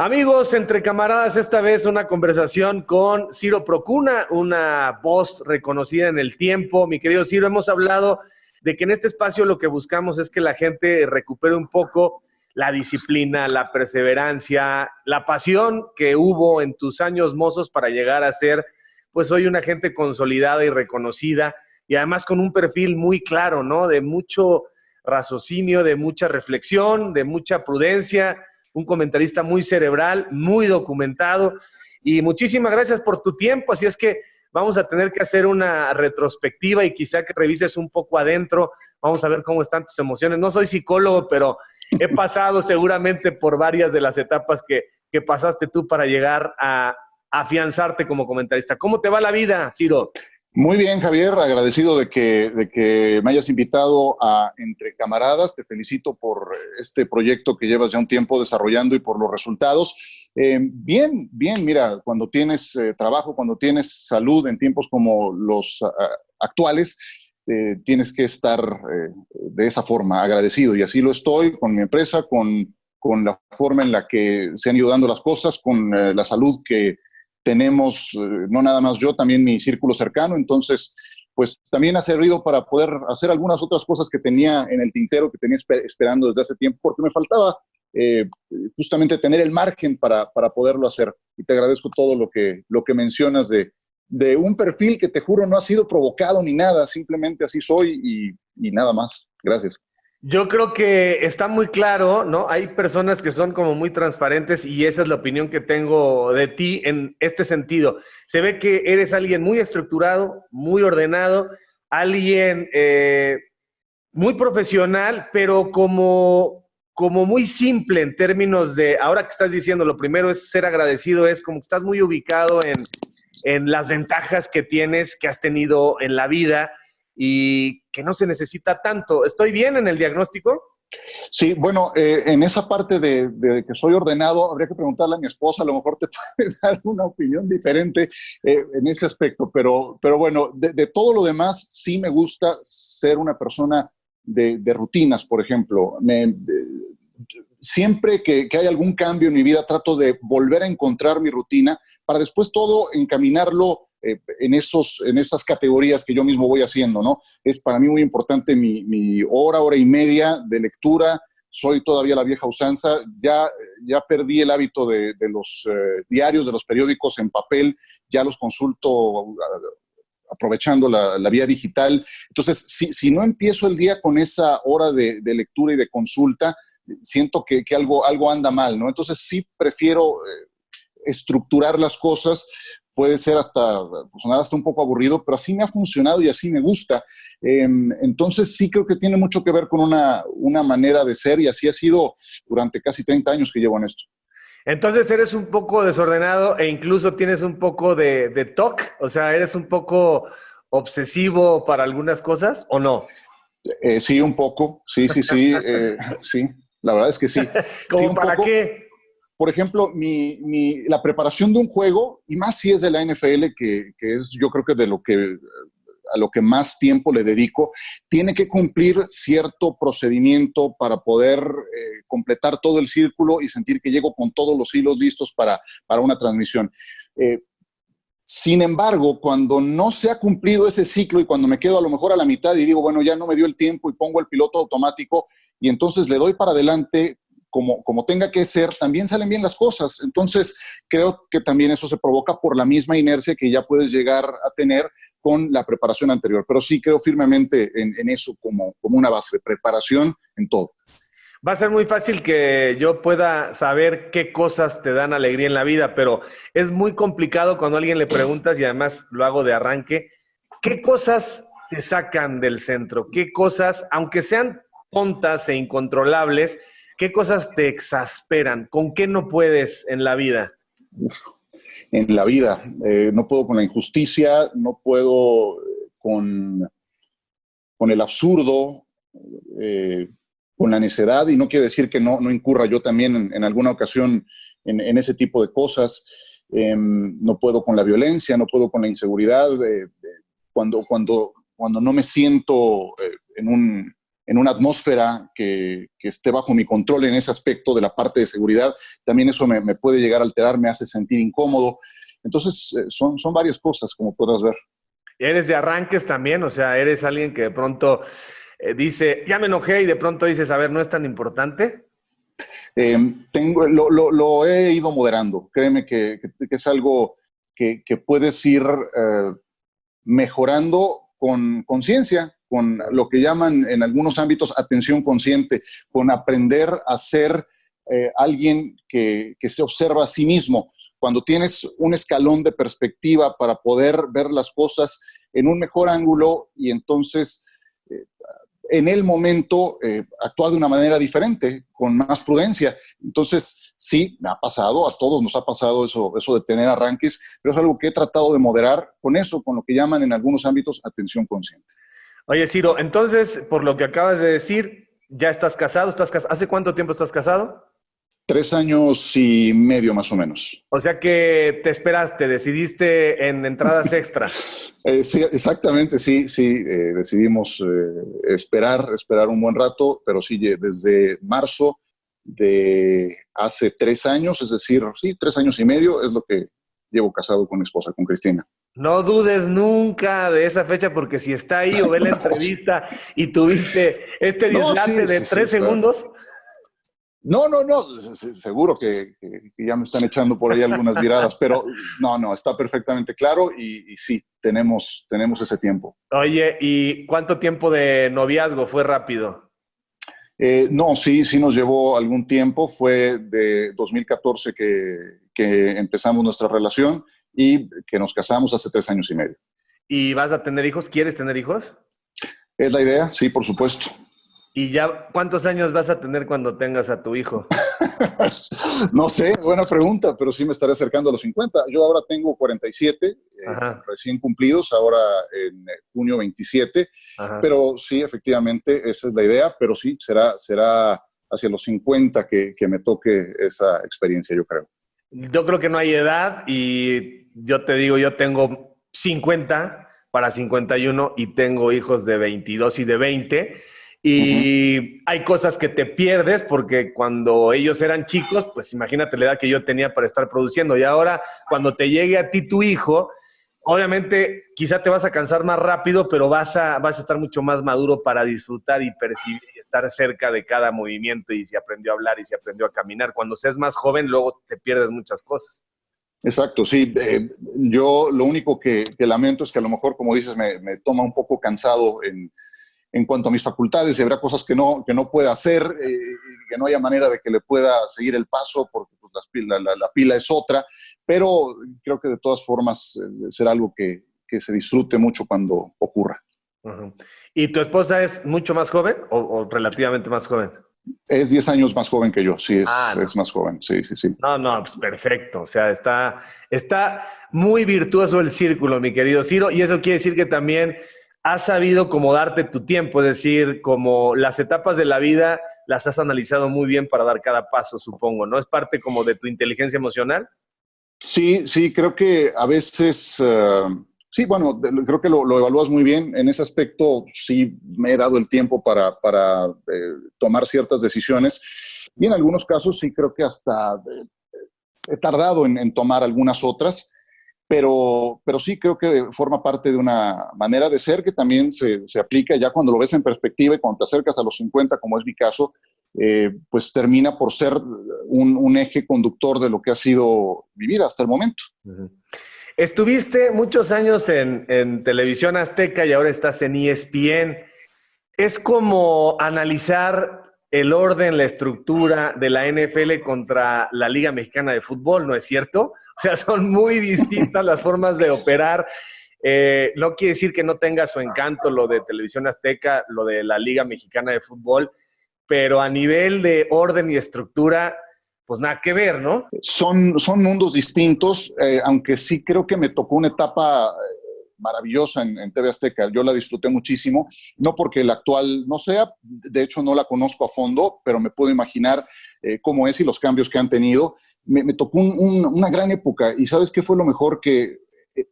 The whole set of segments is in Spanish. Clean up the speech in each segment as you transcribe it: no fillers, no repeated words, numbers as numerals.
Amigos, entre camaradas, esta vez una conversación con Ciro Procuna, una voz reconocida en el tiempo. Mi querido Ciro, hemos hablado de que en este espacio lo que buscamos es que la gente recupere un poco la disciplina, la perseverancia, la pasión que hubo en tus años mozos para llegar a ser, pues hoy una gente consolidada y reconocida, y además con un perfil muy claro, ¿no? De mucho raciocinio, de mucha reflexión, de mucha prudencia, un comentarista muy cerebral, muy documentado, y muchísimas gracias por tu tiempo. Así es que vamos a tener que hacer una retrospectiva y quizá que revises un poco adentro. Vamos a ver cómo están tus emociones. No soy psicólogo, pero he pasado seguramente por varias de las etapas que pasaste tú para llegar a afianzarte como comentarista. ¿Cómo te va la vida, Ciro? Muy bien, Javier, agradecido de que me hayas invitado a Entre Camaradas. Te felicito por este proyecto que llevas ya un tiempo desarrollando y por los resultados. Bien, mira, cuando tienes trabajo, cuando tienes salud en tiempos como los actuales, tienes que estar de esa forma, agradecido. Y así lo estoy con mi empresa, con la forma en la que se han ido dando las cosas, con la salud que tenemos, no nada más yo, también mi círculo cercano. Entonces, pues también ha servido para poder hacer algunas otras cosas que tenía en el tintero, que tenía esperando desde hace tiempo, porque me faltaba justamente tener el margen para poderlo hacer. Y te agradezco todo lo que mencionas de un perfil que te juro no ha sido provocado ni nada, simplemente así soy y nada más. Gracias. Yo creo que está muy claro, ¿no? Hay personas que son como muy transparentes y esa es la opinión que tengo de ti en este sentido. Se ve que eres alguien muy estructurado, muy ordenado, alguien muy profesional, pero como muy simple en términos de, ahora que estás diciendo, lo primero es ser agradecido, es como que estás muy ubicado en las ventajas que tienes, que has tenido en la vida, y que no se necesita tanto. ¿Estoy bien en el diagnóstico? Sí, bueno, en esa parte de que soy ordenado, habría que preguntarle a mi esposa, a lo mejor te puede dar una opinión diferente en ese aspecto, pero bueno, de todo lo demás sí me gusta ser una persona de rutinas, por ejemplo. Siempre que hay algún cambio en mi vida, trato de volver a encontrar mi rutina para después todo encaminarlo en esas categorías que yo mismo voy haciendo, ¿no? Es para mí muy importante mi hora y media de lectura. Soy todavía la vieja usanza. Ya perdí el hábito de los diarios, de los periódicos en papel. Ya los consulto aprovechando la vía digital. Entonces, si no empiezo el día con esa hora de lectura y de consulta, siento que algo anda mal, ¿no? Entonces sí prefiero estructurar las cosas. Puede ser sonar hasta un poco aburrido, pero así me ha funcionado y así me gusta. Entonces sí creo que tiene mucho que ver con una manera de ser y así ha sido durante casi 30 años que llevo en esto. Entonces eres un poco desordenado e incluso tienes un poco de TOC, o sea, eres un poco obsesivo para algunas cosas, ¿o no? Sí, un poco. Sí, sí. La verdad es que sí. Sí, ¿Cómo un para poco. qué? Por ejemplo, la preparación de un juego, y más si es de la NFL, que es yo creo que a lo que más tiempo le dedico, tiene que cumplir cierto procedimiento para poder completar todo el círculo y sentir que llego con todos los hilos listos para una transmisión. Sin embargo, cuando no se ha cumplido ese ciclo y cuando me quedo a lo mejor a la mitad y digo, bueno, ya no me dio el tiempo y pongo el piloto automático y entonces le doy para adelante como tenga que ser, también salen bien las cosas. Entonces, creo que también eso se provoca por la misma inercia que ya puedes llegar a tener con la preparación anterior. Pero sí creo firmemente en eso como una base de preparación en todo. Va a ser muy fácil que yo pueda saber qué cosas te dan alegría en la vida, pero es muy complicado cuando a alguien le preguntas, y además lo hago de arranque, ¿qué cosas te sacan del centro? ¿Qué cosas, aunque sean tontas e incontrolables, qué cosas te exasperan? ¿Con qué no puedes en la vida? En la vida, no puedo con la injusticia, no puedo con el absurdo, eh, con la necedad, y no quiere decir que no incurra yo también en alguna ocasión en ese tipo de cosas. No puedo con la violencia, no puedo con la inseguridad. Cuando no me siento en una atmósfera que esté bajo mi control en ese aspecto de la parte de seguridad, también eso me puede llegar a alterar, me hace sentir incómodo. Entonces, son varias cosas, como podrás ver. ¿Eres de arranques también? O sea, ¿eres alguien que de pronto dice, ya me enojé y de pronto dices, a ver, no es tan importante? Lo he ido moderando. Créeme que es algo que puedes ir mejorando con conciencia, con lo que llaman en algunos ámbitos atención consciente, con aprender a ser alguien que se observa a sí mismo. Cuando tienes un escalón de perspectiva para poder ver las cosas en un mejor ángulo y entonces en el momento actuar de una manera diferente, con más prudencia. Entonces, sí, me ha pasado, a todos nos ha pasado eso de tener arranques, pero es algo que he tratado de moderar con eso, con lo que llaman en algunos ámbitos atención consciente. Oye, Ciro, entonces, por lo que acabas de decir, ¿ya estás casado? ¿Hace cuánto tiempo estás casado? 3 años y medio más o menos. O sea que te esperaste, decidiste en entradas extra. Sí, exactamente, sí, decidimos esperar un buen rato, pero sí, desde marzo de hace 3 años, es decir, sí, 3 años y medio es lo que llevo casado con mi esposa, con Cristina. No dudes nunca de esa fecha, porque si está ahí o ve la entrevista y tuviste este No, dislate de sí, 3 segundos. No, seguro que ya me están echando por ahí algunas miradas, pero no, está perfectamente claro y sí, tenemos ese tiempo. Oye, ¿y cuánto tiempo de noviazgo? ¿Fue rápido? No, sí nos llevó algún tiempo, fue de 2014 que empezamos nuestra relación y que nos casamos hace 3 años y medio. ¿Y vas a tener hijos? ¿Quieres tener hijos? ¿Es la idea? Sí, por supuesto. ¿Y ya cuántos años vas a tener cuando tengas a tu hijo? No sé, buena pregunta, pero sí me estaré acercando a los 50. Yo ahora tengo 47, recién cumplidos, ahora en junio 27, Ajá. pero sí, efectivamente, esa es la idea, pero sí, será hacia los 50 que me toque esa experiencia, yo creo. Yo creo que no hay edad y yo te digo, yo tengo 50 para 51 y tengo hijos de 22 y de 20. Y hay cosas que te pierdes porque cuando ellos eran chicos, pues imagínate la edad que yo tenía para estar produciendo. Y ahora, cuando te llegue a ti tu hijo, obviamente quizá te vas a cansar más rápido, pero vas a estar mucho más maduro para disfrutar y percibir y estar cerca de cada movimiento y si aprendió a hablar y si aprendió a caminar. Cuando seas más joven, luego te pierdes muchas cosas. Exacto, sí. Yo lo único que lamento es que a lo mejor, como dices, me toma un poco cansado en cuanto a mis facultades y habrá cosas que no pueda hacer, que no haya manera de que le pueda seguir el paso porque pues, la pila es otra, pero creo que de todas formas será algo que se disfrute mucho cuando ocurra. Uh-huh. ¿Y tu esposa es mucho más joven o relativamente más joven? Es 10 años más joven que yo, sí, No. es más joven, sí. No, pues perfecto. O sea, está muy virtuoso el círculo, mi querido Ciro, y eso quiere decir que también has sabido cómo darte tu tiempo, es decir, como las etapas de la vida las has analizado muy bien para dar cada paso, supongo, ¿no? ¿Es parte como de tu inteligencia emocional? Sí, creo que a veces, sí, bueno, creo que lo evalúas muy bien. En ese aspecto sí me he dado el tiempo para tomar ciertas decisiones. Y en algunos casos sí creo que hasta he tardado en tomar algunas otras. Pero sí creo que forma parte de una manera de ser que también se aplica ya cuando lo ves en perspectiva y cuando te acercas a los 50, como es mi caso, pues termina por ser un eje conductor de lo que ha sido mi vida hasta el momento. Uh-huh. Estuviste muchos años en Televisión Azteca y ahora estás en ESPN. Es como analizar el orden, la estructura de la NFL contra la Liga Mexicana de Fútbol, ¿no es cierto? O sea, son muy distintas las formas de operar. No quiere decir que no tenga su encanto lo de Televisión Azteca, lo de la Liga Mexicana de Fútbol, pero a nivel de orden y estructura, pues nada que ver, ¿no? Son mundos distintos, aunque sí creo que me tocó una etapa maravillosa en TV Azteca. Yo la disfruté muchísimo, no porque el actual no sea, de hecho no la conozco a fondo, pero me puedo imaginar cómo es y los cambios que han tenido. Me tocó una gran época y ¿sabes qué fue lo mejor? Que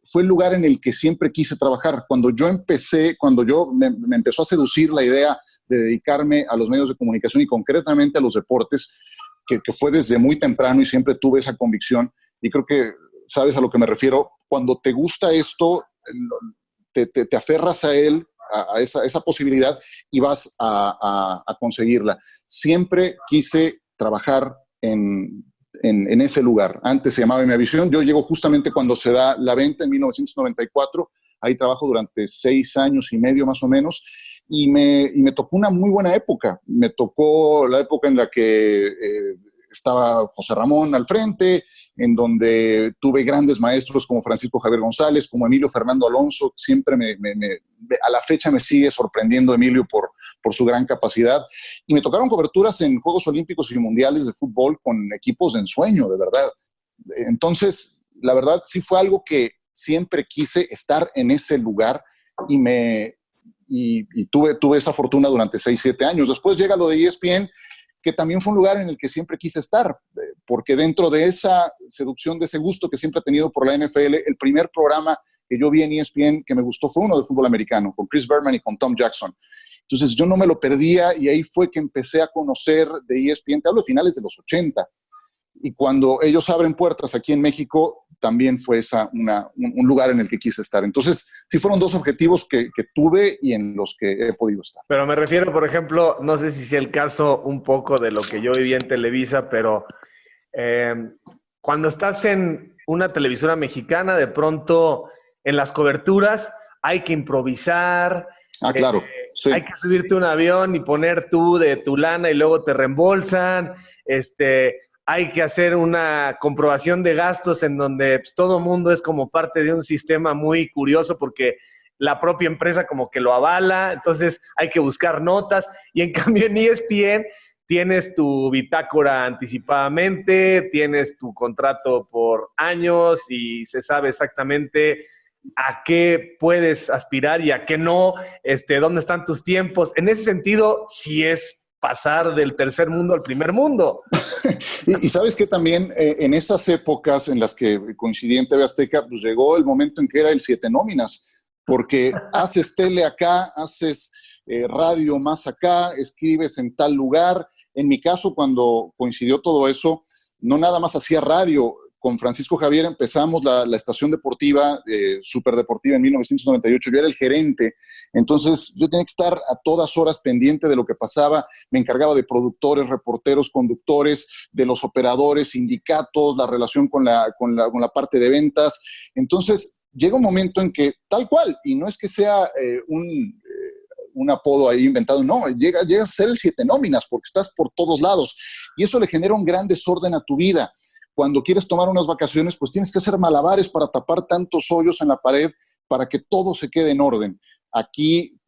fue el lugar en el que siempre quise trabajar. Cuando yo empecé, cuando me empezó a seducir la idea de dedicarme a los medios de comunicación y concretamente a los deportes, que fue desde muy temprano y siempre tuve esa convicción. Y creo que sabes a lo que me refiero. Cuando te gusta esto, te aferras a él, a esa posibilidad y vas a conseguirla. Siempre quise trabajar en ese lugar. Antes se llamaba Imevisión. Yo llego justamente cuando se da la venta en 1994. Ahí trabajo durante 6 años y medio más o menos. Y me tocó una muy buena época. Me tocó la época en la que estaba José Ramón al frente, en donde tuve grandes maestros como Francisco Javier González, como Emilio Fernando Alonso. Siempre a la fecha me sigue sorprendiendo Emilio por su gran capacidad. Y me tocaron coberturas en Juegos Olímpicos y Mundiales de fútbol con equipos de ensueño, de verdad. Entonces, la verdad, sí fue algo que siempre quise estar en ese lugar y tuve esa fortuna durante 6, 7 años. Después llega lo de ESPN, que también fue un lugar en el que siempre quise estar, porque dentro de esa seducción, de ese gusto que siempre he tenido por la NFL, el primer programa que yo vi en ESPN que me gustó fue uno de fútbol americano, con Chris Berman y con Tom Jackson. Entonces yo no me lo perdía y ahí fue que empecé a conocer de ESPN, te hablo de finales de los 80. Y cuando ellos abren puertas aquí en México, también fue un lugar en el que quise estar. Entonces, sí fueron 2 objetivos que tuve y en los que he podido estar. Pero me refiero, por ejemplo, no sé si sea el caso un poco de lo que yo viví en Televisa, pero cuando estás en una televisora mexicana, de pronto en las coberturas hay que improvisar. Claro. Sí. Hay que subirte a un avión y poner tú de tu lana y luego te reembolsan. Hay que hacer una comprobación de gastos en donde pues, todo mundo es como parte de un sistema muy curioso porque la propia empresa como que lo avala, entonces hay que buscar notas. Y en cambio en ESPN tienes tu bitácora anticipadamente, tienes tu contrato por años y se sabe exactamente a qué puedes aspirar y a qué no, dónde están tus tiempos. En ese sentido, sí es pasar del tercer mundo al primer mundo. y sabes que también en esas épocas en las que coincidí en TV Azteca, pues llegó el momento en que era el 7 nóminas, porque haces tele acá, haces radio más acá, escribes en tal lugar. En mi caso, cuando coincidió todo eso, no nada más hacía radio. Con Francisco Javier empezamos la estación deportiva, Superdeportiva en 1998. Yo era el gerente, entonces yo tenía que estar a todas horas pendiente de lo que pasaba. Me encargaba de productores, reporteros, conductores, de los operadores, sindicatos, la relación con la parte de ventas. Entonces llega un momento en que tal cual, y no es que sea un apodo ahí inventado, no, llegas a ser el 7 nóminas porque estás por todos lados y eso le genera un gran desorden a tu vida. Cuando quieres tomar unas vacaciones, pues tienes que hacer malabares para tapar tantos hoyos en la pared para que todo se quede en orden. Aquí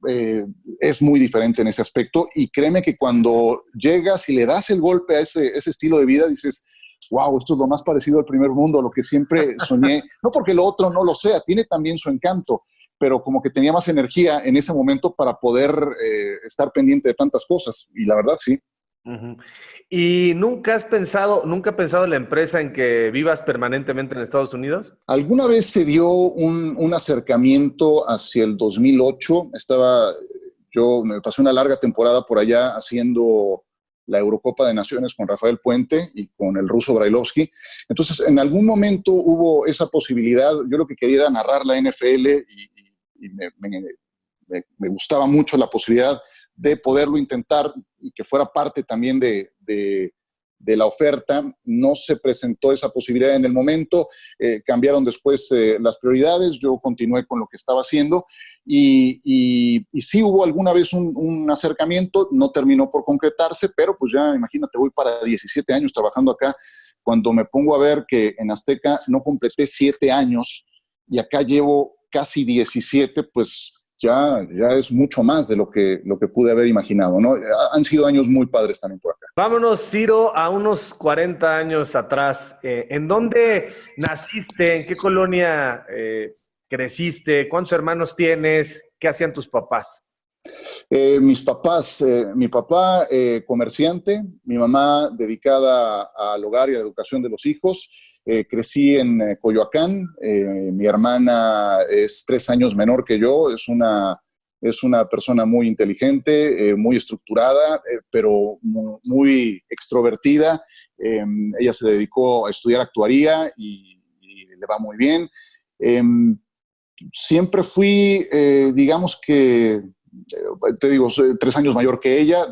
es muy diferente en ese aspecto y créeme que cuando llegas y le das el golpe a ese estilo de vida, dices, wow, esto es lo más parecido al primer mundo, a lo que siempre soñé. No porque lo otro no lo sea, tiene también su encanto, pero como que tenía más energía en ese momento para poder estar pendiente de tantas cosas. Y la verdad, sí. Uh-huh. ¿Y nunca has pensado en la empresa en que vivas permanentemente en Estados Unidos? Alguna vez se dio un acercamiento hacia el 2008. Me pasé una larga temporada por allá haciendo la Eurocopa de Naciones con Rafael Puente y con el ruso Brailovsky. Entonces, en algún momento hubo esa posibilidad. Yo lo que quería era narrar la NFL y me gustaba mucho la posibilidad de poderlo intentar y que fuera parte también de la oferta. No se presentó esa posibilidad en el momento, cambiaron después las prioridades, yo continué con lo que estaba haciendo y sí hubo alguna vez un acercamiento, no terminó por concretarse, pero pues ya imagínate, voy para 17 años trabajando acá. Cuando me pongo a ver que en Azteca no completé 7 años y acá llevo casi 17, pues ya es mucho más de lo que pude haber imaginado, ¿no? Han sido años muy padres también por acá. Vámonos, Ciro, a unos 40 años atrás. ¿En dónde naciste? ¿En qué colonia creciste? ¿Cuántos hermanos tienes? ¿Qué hacían tus papás? Mis papás, mi papá comerciante, mi mamá dedicada al hogar y a la educación de los hijos. Crecí en Coyoacán, mi hermana es 3 años menor que yo, es una Es una persona muy inteligente, muy estructurada, pero muy extrovertida. Ella se dedicó a estudiar actuaría y le va muy bien. Siempre fui, digamos que, te digo, soy 3 años mayor que ella.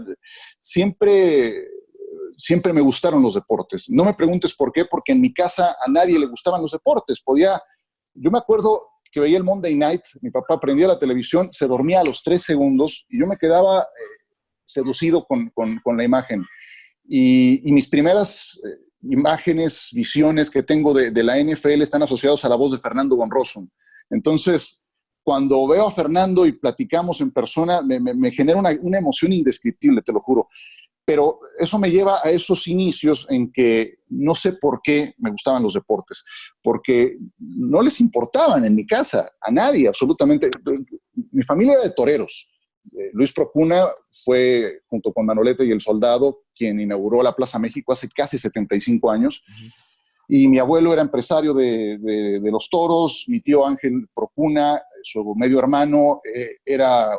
Siempre me gustaron los deportes. No me preguntes por qué, porque en mi casa a nadie le gustaban los deportes. Yo me acuerdo que veía el Monday Night, mi papá prendía la televisión, se dormía a los 3 segundos y yo me quedaba seducido con la imagen. Y mis primeras imágenes, visiones que tengo de la NFL están asociados a la voz de Fernando von Rossum. Entonces, cuando veo a Fernando y platicamos en persona, me genera una emoción indescriptible, te lo juro. Pero eso me lleva a esos inicios en que no sé por qué me gustaban los deportes, porque no les importaban en mi casa, a nadie, absolutamente. Mi familia era de toreros. Luis Procuna fue, junto con Manolete y el Soldado, quien inauguró la Plaza México hace casi 75 años. Y mi abuelo era empresario de los toros, mi tío Ángel Procuna, su medio hermano, era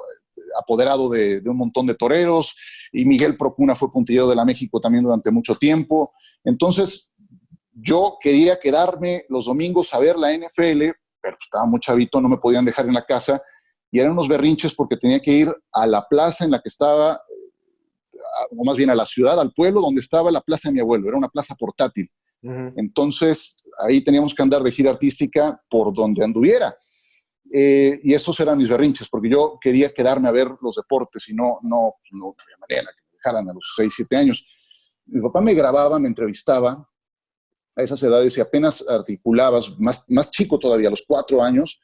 apoderado de un montón de toreros, y Miguel Procuna fue puntillero de la México también durante mucho tiempo. Entonces, yo quería quedarme los domingos a ver la NFL, pero estaba muy chavito, no me podían dejar en la casa, y eran unos berrinches porque tenía que ir a la plaza en la que estaba, o más bien a la ciudad, al pueblo donde estaba la plaza de mi abuelo, era una plaza portátil. Entonces, ahí teníamos que andar de gira artística por donde anduviera. Y esos eran mis berrinches, porque yo quería quedarme a ver los deportes y no había manera que me dejaran a los 6, 7 años. Mi papá me grababa, me entrevistaba a esas edades y apenas articulabas, más chico todavía, a los 4 años,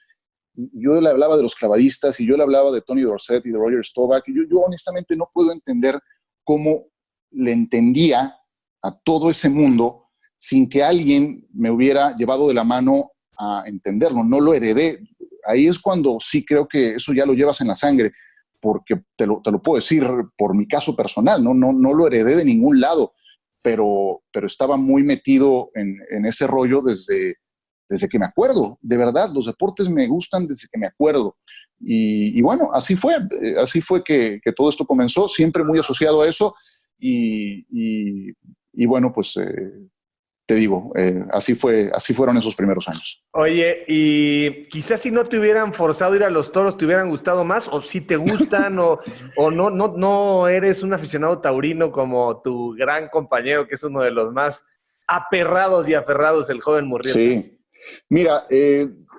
y yo le hablaba de los clavadistas y yo le hablaba de Tony Dorsett y de Roger Staubach. Y yo honestamente no puedo entender cómo le entendía a todo ese mundo sin que alguien me hubiera llevado de la mano a entenderlo. No lo heredé. Ahí es cuando sí creo que eso ya lo llevas en la sangre, porque te lo puedo decir por mi caso personal, no lo heredé de ningún lado, pero estaba muy metido en ese rollo desde que me acuerdo. De verdad, los deportes me gustan desde que me acuerdo. Y bueno, así fue que todo esto comenzó, siempre muy asociado a eso. Y bueno, pues te digo, así fueron esos primeros años. Oye, y quizás si no te hubieran forzado a ir a los toros, ¿te hubieran gustado más? ¿O si te gustan? ¿O no eres un aficionado taurino como tu gran compañero, que es uno de los más aperrados y aferrados, el joven Murrieta? Sí. Mira,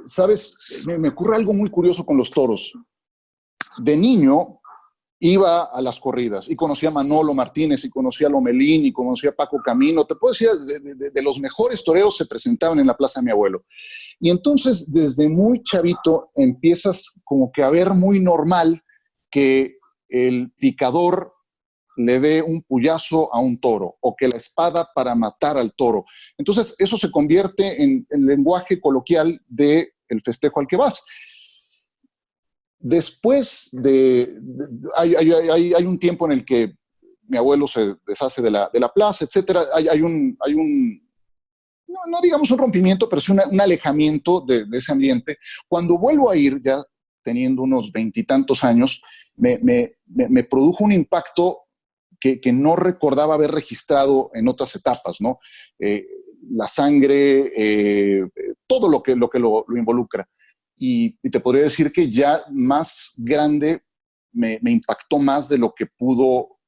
sabes, me ocurre algo muy curioso con los toros. De niño iba a las corridas y conocía a Manolo Martínez y conocía a Lomelín y conocía a Paco Camino. Te puedo decir, de los mejores toreros se presentaban en la plaza de mi abuelo. Y entonces, desde muy chavito, empiezas como que a ver muy normal que el picador le dé un puyazo a un toro o que la espada para matar al toro. Entonces, eso se convierte en lenguaje coloquial del festejo al que vas. Después hay un tiempo en el que mi abuelo se deshace de la plaza, etcétera. Hay un no digamos un rompimiento, pero sí un alejamiento de ese ambiente. Cuando vuelvo a ir, ya teniendo unos 20 y tantos años, me produjo un impacto que no recordaba haber registrado en otras etapas, ¿no? La sangre, todo lo que lo involucra. Y te podría decir que ya más grande me impactó más de lo que pudo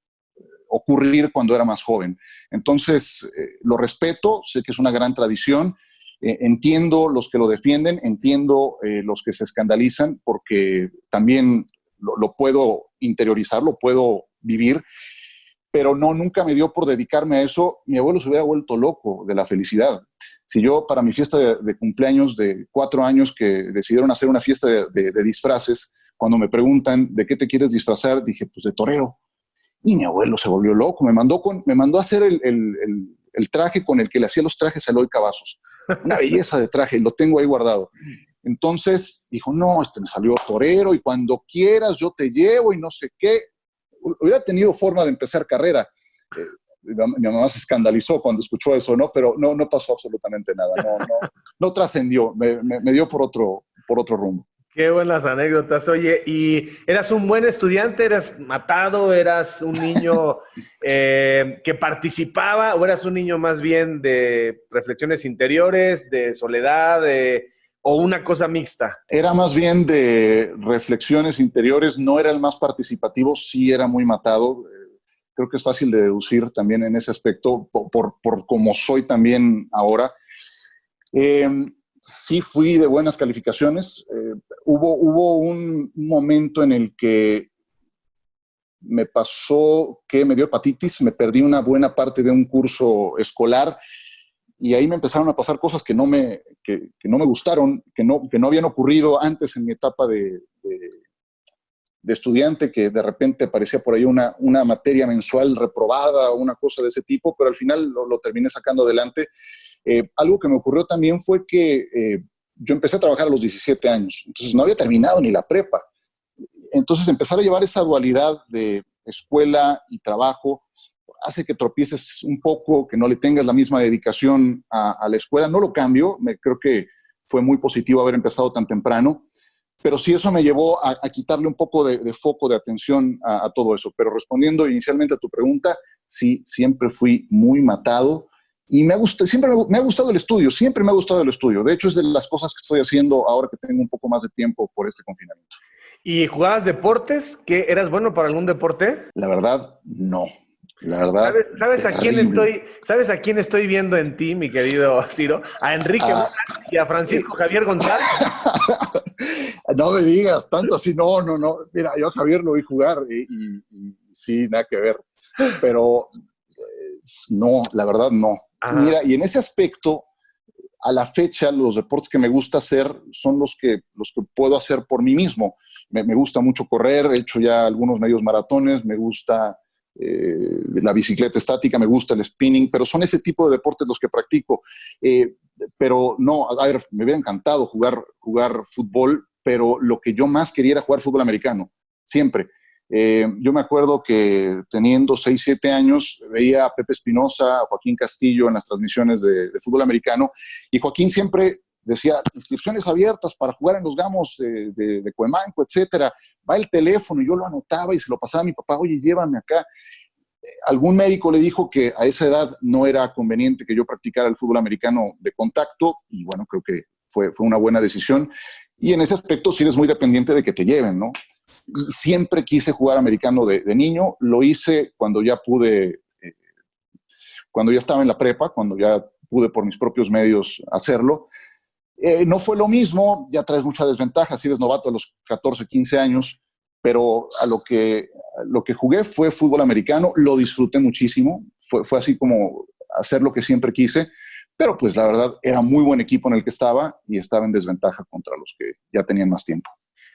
ocurrir cuando era más joven. Entonces, lo respeto, sé que es una gran tradición, entiendo los que lo defienden, entiendo los que se escandalizan, porque también lo puedo interiorizar, lo puedo vivir, pero nunca me dio por dedicarme a eso. Mi abuelo se hubiera vuelto loco de la felicidad. Si yo para mi fiesta de cumpleaños de 4 años, que decidieron hacer una fiesta de disfraces, cuando me preguntan ¿de qué te quieres disfrazar? Dije, pues de torero. Y mi abuelo se volvió loco, me mandó a hacer el traje con el que le hacía los trajes a Eloy Cavazos. Una belleza de traje, y lo tengo ahí guardado. Entonces dijo, no, me salió torero y cuando quieras yo te llevo y no sé qué. Hubiera tenido forma de empezar carrera. Mi mamá se escandalizó cuando escuchó eso, ¿no? Pero no pasó absolutamente nada, no trascendió, me dio por otro rumbo. Qué buenas anécdotas. Oye, ¿y eras un buen estudiante? ¿Eras matado? ¿Eras un niño que participaba? ¿O eras un niño más bien de reflexiones interiores, de soledad, o una cosa mixta? Era más bien de reflexiones interiores, no era el más participativo, sí era muy matado. Creo que es fácil de deducir también en ese aspecto, por cómo soy también ahora. Eh, sí fui de buenas calificaciones. Hubo un momento en el que me pasó que me dio hepatitis, me perdí una buena parte de un curso escolar y ahí me empezaron a pasar cosas que no me gustaron, que no habían ocurrido antes en mi etapa de estudiante, que de repente aparecía por ahí una materia mensual reprobada o una cosa de ese tipo, pero al final lo terminé sacando adelante. Algo que me ocurrió también fue que yo empecé a trabajar a los 17 años, entonces no había terminado ni la prepa. Entonces empezar a llevar esa dualidad de escuela y trabajo hace que tropieces un poco, que no le tengas la misma dedicación a la escuela. No lo cambio, creo que fue muy positivo haber empezado tan temprano, pero sí eso me llevó a quitarle un poco de foco, de atención a todo eso. Pero respondiendo inicialmente a tu pregunta, sí, siempre fui muy matado y siempre me ha gustado el estudio, siempre me ha gustado el estudio. De hecho, es de las cosas que estoy haciendo ahora que tengo un poco más de tiempo por este confinamiento. ¿Y jugabas deportes? ¿Qué, eras bueno para algún deporte? La verdad, no. La verdad, terrible. ¿Sabes a quién estoy viendo en ti, mi querido Ciro? A Enrique Ah, Burak y a Francisco Javier González. no me digas tanto así, no, no, no. Mira, yo a Javier lo vi jugar y sí, nada que ver. Pero no, la verdad no. Ajá. Mira, y en ese aspecto, a la fecha, los deportes que me gusta hacer son los que puedo hacer por mí mismo. Me gusta mucho correr, he hecho ya algunos medios maratones, me gusta la bicicleta estática, me gusta el spinning, pero son ese tipo de deportes los que practico. Pero no, a ver, me hubiera encantado jugar fútbol, pero lo que yo más quería era jugar fútbol americano, siempre. Yo me acuerdo que teniendo 6 7 años veía a Pepe Espinosa, a Joaquín Castillo en las transmisiones de fútbol americano, y Joaquín siempre decía, inscripciones abiertas para jugar en los Gamos de Cuemanco, etcétera. Va el teléfono y yo lo anotaba y se lo pasaba a mi papá, oye, llévame acá. Algún médico le dijo que a esa edad no era conveniente que yo practicara el fútbol americano de contacto y bueno, creo que fue una buena decisión. Y en ese aspecto sí eres muy dependiente de que te lleven, ¿no? Y siempre quise jugar americano de niño, lo hice cuando ya pude, cuando ya estaba en la prepa, cuando ya pude por mis propios medios hacerlo. No fue lo mismo, ya traes mucha desventaja, si eres novato a los 14, 15 años, pero lo que jugué fue fútbol americano, lo disfruté muchísimo, fue así como hacer lo que siempre quise, pero pues la verdad era muy buen equipo en el que estaba y estaba en desventaja contra los que ya tenían más tiempo.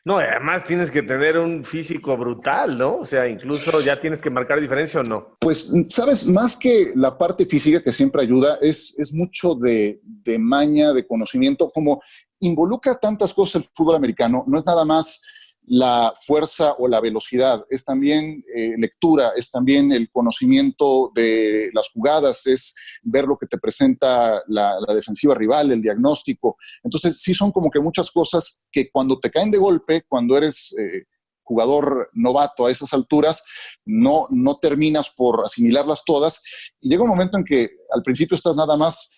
No, además tienes que tener un físico brutal, ¿no? O sea, incluso ya tienes que marcar diferencia o no. Pues, sabes, más que la parte física que siempre ayuda, es mucho de maña, de conocimiento, como involucra tantas cosas el fútbol americano, no es nada más la fuerza o la velocidad, es también lectura, es también el conocimiento de las jugadas, es ver lo que te presenta la defensiva rival, el diagnóstico. Entonces, sí son como que muchas cosas que cuando te caen de golpe, cuando eres jugador novato a esas alturas, no terminas por asimilarlas todas y llega un momento en que al principio estás nada más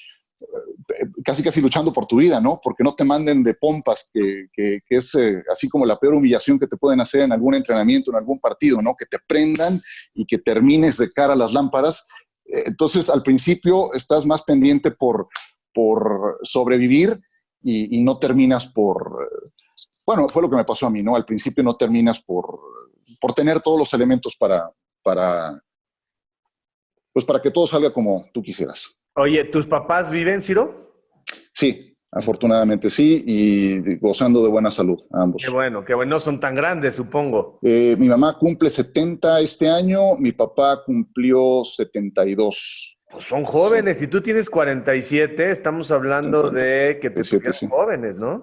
casi luchando por tu vida, ¿no? Porque no te manden de pompas, que es así como la peor humillación que te pueden hacer en algún entrenamiento, en algún partido, ¿no? Que te prendan y que termines de cara a las lámparas. Entonces, al principio estás más pendiente por sobrevivir y no terminas por... Bueno, fue lo que me pasó a mí, ¿no? Al principio no terminas por tener todos los elementos para, pues para que todo salga como tú quisieras. Oye, ¿tus papás viven, Ciro? Sí, afortunadamente sí, y gozando de buena salud, ambos. Qué bueno, no son tan grandes, supongo. Mi mamá cumple 70 este año, mi papá cumplió 72. Pues son Sí, jóvenes, si tú tienes 47, estamos hablando de que te 57, tuvieron sí. jóvenes, ¿no?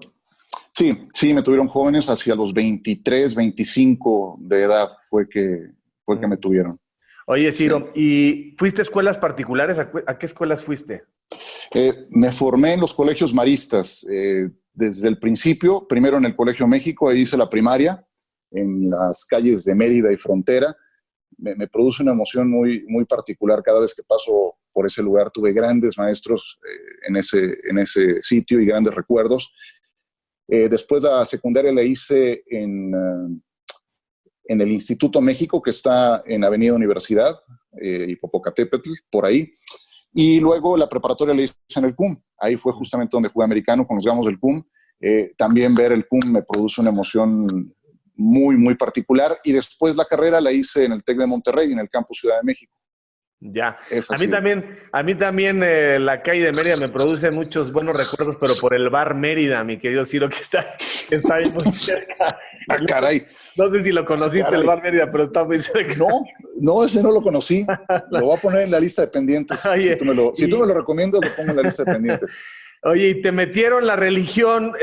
Sí, sí, me tuvieron jóvenes hacia los 23, 25 de edad fue que me tuvieron. Oye, Sí. Ciro, ¿y fuiste a escuelas particulares? ¿A qué escuelas fuiste? Me formé en los colegios maristas desde el principio, primero en el Colegio México, ahí hice la primaria, en las calles de Mérida y Frontera. Me produce una emoción muy particular cada vez que paso por ese lugar. Tuve grandes maestros en ese sitio y grandes recuerdos. Después la secundaria la hice en el Instituto México, que está en Avenida Universidad y Popocatépetl, por ahí. Y luego la preparatoria la hice en el CUM. Ahí fue justamente donde jugué americano con los Gamos del CUM. También ver el CUM me produce una emoción muy particular. Y después la carrera la hice en el TEC de Monterrey, en el campus Ciudad de México. Ya. A mí también la calle de Mérida me produce muchos buenos recuerdos, pero por el bar Mérida, mi querido Ciro, que está ahí muy cerca. Ah, caray. No sé si lo conociste, el bar Mérida, pero está muy cerca. No, ese no lo conocí. Lo voy a poner en la lista de pendientes. Oye, si tú me lo recomiendas, lo pongo en la lista de pendientes. Oye, y te metieron la religión,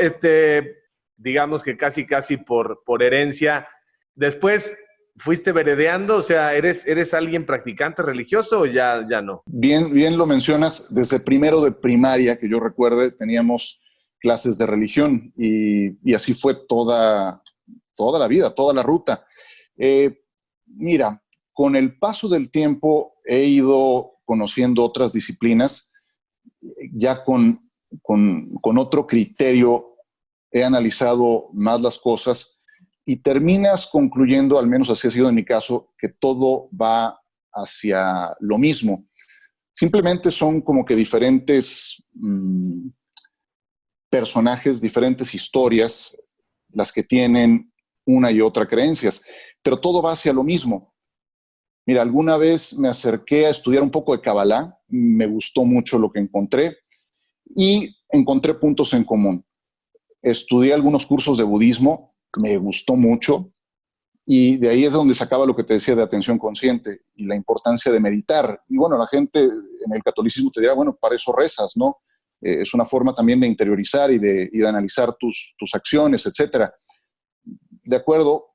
digamos que casi por herencia. Después fuiste veredeando, o sea, ¿eres alguien practicante religioso o ya no? Bien lo mencionas. Desde primero de primaria, que yo recuerde, teníamos clases de religión y así fue toda la vida, toda la ruta. Mira, con el paso del tiempo he ido conociendo otras disciplinas, ya con otro criterio he analizado más las cosas y terminas concluyendo, al menos así ha sido en mi caso, que todo va hacia lo mismo. Simplemente son como que diferentes personajes, diferentes historias, las que tienen una y otra creencias, pero todo va hacia lo mismo. Mira, alguna vez me acerqué a estudiar un poco de Kabbalah, me gustó mucho lo que encontré y encontré puntos en común. Estudié algunos cursos de budismo, me gustó mucho y de ahí es donde sacaba lo que te decía de atención consciente y la importancia de meditar. Y bueno, la gente en el catolicismo te dirá, bueno, para eso rezas, ¿no? Es una forma también de interiorizar y de analizar tus acciones, etcétera. De acuerdo,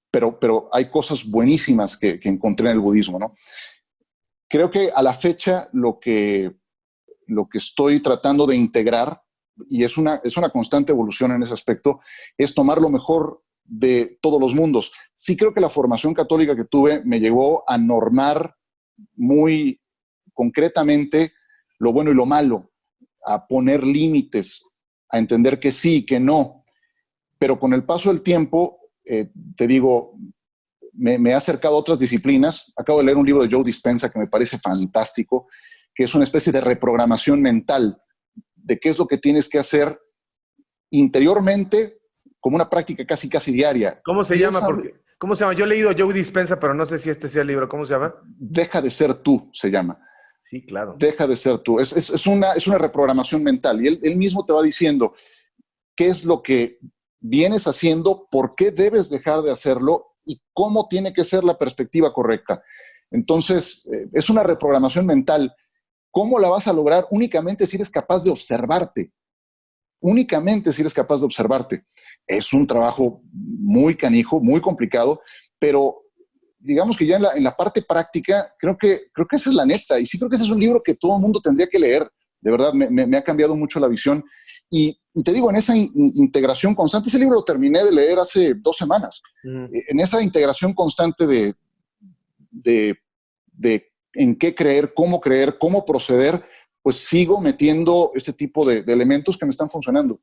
pero hay cosas buenísimas que encontré en el budismo, ¿no? Creo que a la fecha lo que estoy tratando de integrar, y es una constante evolución en ese aspecto, es tomar lo mejor de todos los mundos. Sí creo que la formación católica que tuve me llevó a normar muy concretamente lo bueno y lo malo, a poner límites, a entender que sí y que no. Pero con el paso del tiempo, te digo, me he acercado a otras disciplinas. Acabo de leer un libro de Joe Dispenza que me parece fantástico, que es una especie de reprogramación mental de qué es lo que tienes que hacer interiormente como una práctica casi diaria. ¿Cómo se llama? ¿Cómo se llama? Yo he leído Joe Dispenza, pero no sé si este sea el libro. ¿Cómo se llama? Deja de ser tú, se llama. Sí, claro. Deja de ser tú. Es una reprogramación mental. Y él mismo te va diciendo qué es lo que vienes haciendo, por qué debes dejar de hacerlo y cómo tiene que ser la perspectiva correcta. Entonces, es una reprogramación mental. ¿Cómo la vas a lograr? Únicamente si eres capaz de observarte. Únicamente si eres capaz de observarte. Es un trabajo muy canijo, muy complicado, pero digamos que ya en la parte práctica, creo que esa es la neta. Y sí creo que ese es un libro que todo el mundo tendría que leer. De verdad, me ha cambiado mucho la visión. Y te digo, en esa integración constante, ese libro lo terminé de leer hace 2 semanas. En esa integración constante de en qué creer, cómo proceder, pues sigo metiendo este tipo de elementos que me están funcionando.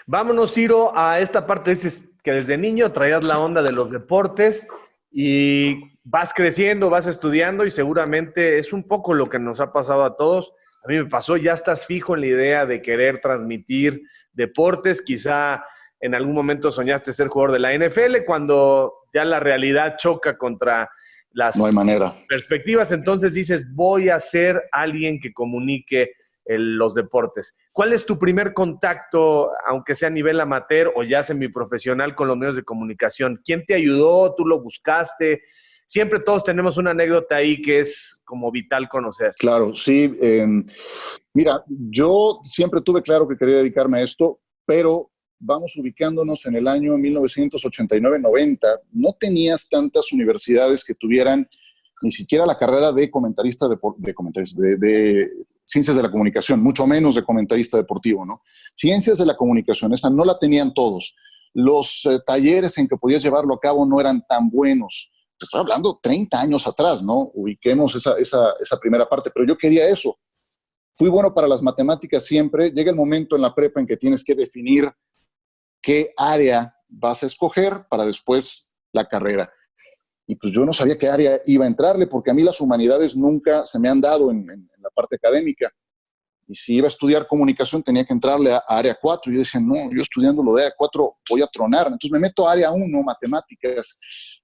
Vámonos, Ciro, a esta parte. Dices que desde niño traías la onda de los deportes y vas creciendo, vas estudiando y seguramente es un poco lo que nos ha pasado a todos. A mí me pasó, ya estás fijo en la idea de querer transmitir deportes. Quizá en algún momento soñaste ser jugador de la NFL, cuando ya la realidad choca contra las no hay manera. Perspectivas, entonces dices, voy a ser alguien que comunique los deportes. ¿Cuál es tu primer contacto, aunque sea a nivel amateur o ya semiprofesional, con los medios de comunicación? ¿Quién te ayudó? ¿Tú lo buscaste? Siempre todos tenemos una anécdota ahí que es como vital conocer. Claro, sí. Mira, yo siempre tuve claro que quería dedicarme a esto, pero vamos ubicándonos en el año 1989-90. No tenías tantas universidades que tuvieran ni siquiera la carrera de comentarista de ciencias de la comunicación, mucho menos de comentarista deportivo, ¿no? Ciencias de la comunicación, esa no la tenían todos. Los talleres en que podías llevarlo a cabo no eran tan buenos. Te estoy hablando 30 años atrás, ¿no? Ubiquemos esa primera parte, pero yo quería eso. Fui bueno para las matemáticas siempre. Llega el momento en la prepa en que tienes que definir qué área vas a escoger para después la carrera. Y pues yo no sabía qué área iba a entrarle, porque a mí las humanidades nunca se me han dado en la parte académica. Y si iba a estudiar comunicación, tenía que entrarle a área 4. Y yo decía, no, yo estudiando lo de área 4 voy a tronar. Entonces me meto a área 1, matemáticas.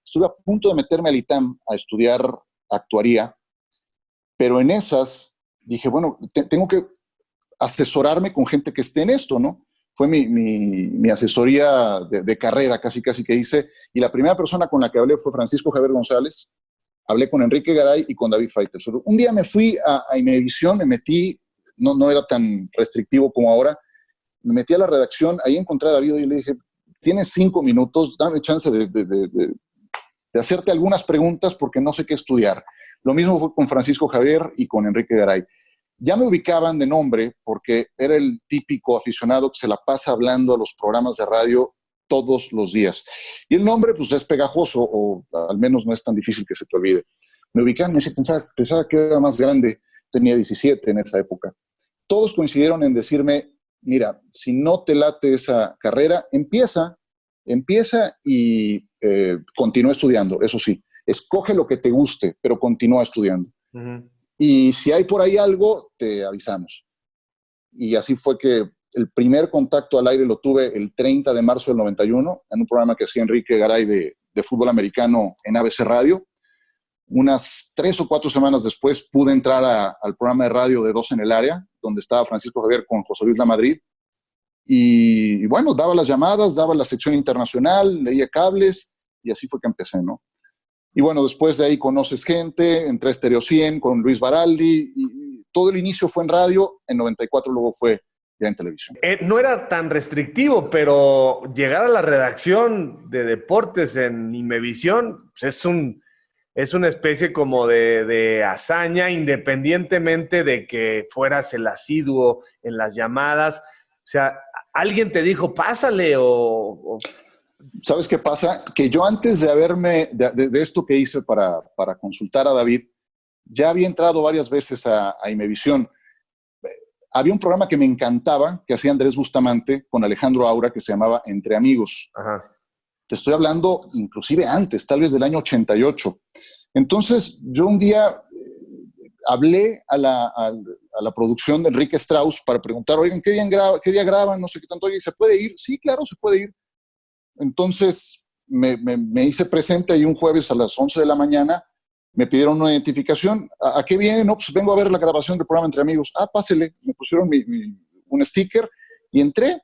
Estuve a punto de meterme al ITAM a estudiar actuaría, pero en esas dije, bueno, tengo que asesorarme con gente que esté en esto, ¿no? Fue mi asesoría de carrera casi que hice. Y la primera persona con la que hablé fue Francisco Javier González. Hablé con Enrique Garay y con David Faitelson. Un día me fui a Imevisión, me metí, no era tan restrictivo como ahora, me metí a la redacción, ahí encontré a David y le dije, tienes 5 minutos, dame chance de hacerte algunas preguntas porque no sé qué estudiar. Lo mismo fue con Francisco Javier y con Enrique Garay. Ya me ubicaban de nombre porque era el típico aficionado que se la pasa hablando a los programas de radio todos los días. Y el nombre, pues, es pegajoso, o al menos no es tan difícil que se te olvide. Me ubicaban, pensaba que era más grande, tenía 17 en esa época. Todos coincidieron en decirme, mira, si no te late esa carrera, empieza y continúa estudiando, eso sí. Escoge lo que te guste, pero continúa estudiando. Uh-huh. Y si hay por ahí algo, te avisamos. Y así fue que el primer contacto al aire lo tuve el 30 de marzo del 91, en un programa que hacía Enrique Garay de fútbol americano en ABC Radio. Unas 3 o 4 semanas después pude entrar al programa de radio de Dos en el Área, donde estaba Francisco Javier con José Luis Lamadrid. Y bueno, daba las llamadas, daba la sección internacional, leía cables, y así fue que empecé, ¿no? Y bueno, después de ahí conoces gente, entré a Stereo 100 con Luis Baraldi, y todo el inicio fue en radio, en 94 luego fue ya en televisión. No era tan restrictivo, pero llegar a la redacción de deportes en Imevisión pues es una especie como de hazaña, independientemente de que fueras el asiduo en las llamadas. O sea, ¿alguien te dijo, pásale o...? ¿Sabes qué pasa? Que yo antes de haberme, de esto que hice para consultar a David, ya había entrado varias veces a Imevisión. Había un programa que me encantaba, que hacía Andrés Bustamante con Alejandro Aura, que se llamaba Entre Amigos. Ajá. Te estoy hablando inclusive antes, tal vez del año 88. Entonces, yo un día hablé a la producción de Enrique Strauss para preguntar, oigan, ¿qué día graban? No sé qué tanto. Oye, ¿se puede ir? Sí, claro, se puede ir. Entonces me hice presente ahí un jueves a las 11 de la mañana, me pidieron una identificación. ¿A qué viene? No, pues vengo a ver la grabación del programa Entre Amigos. Ah, pásele. Me pusieron un sticker y entré.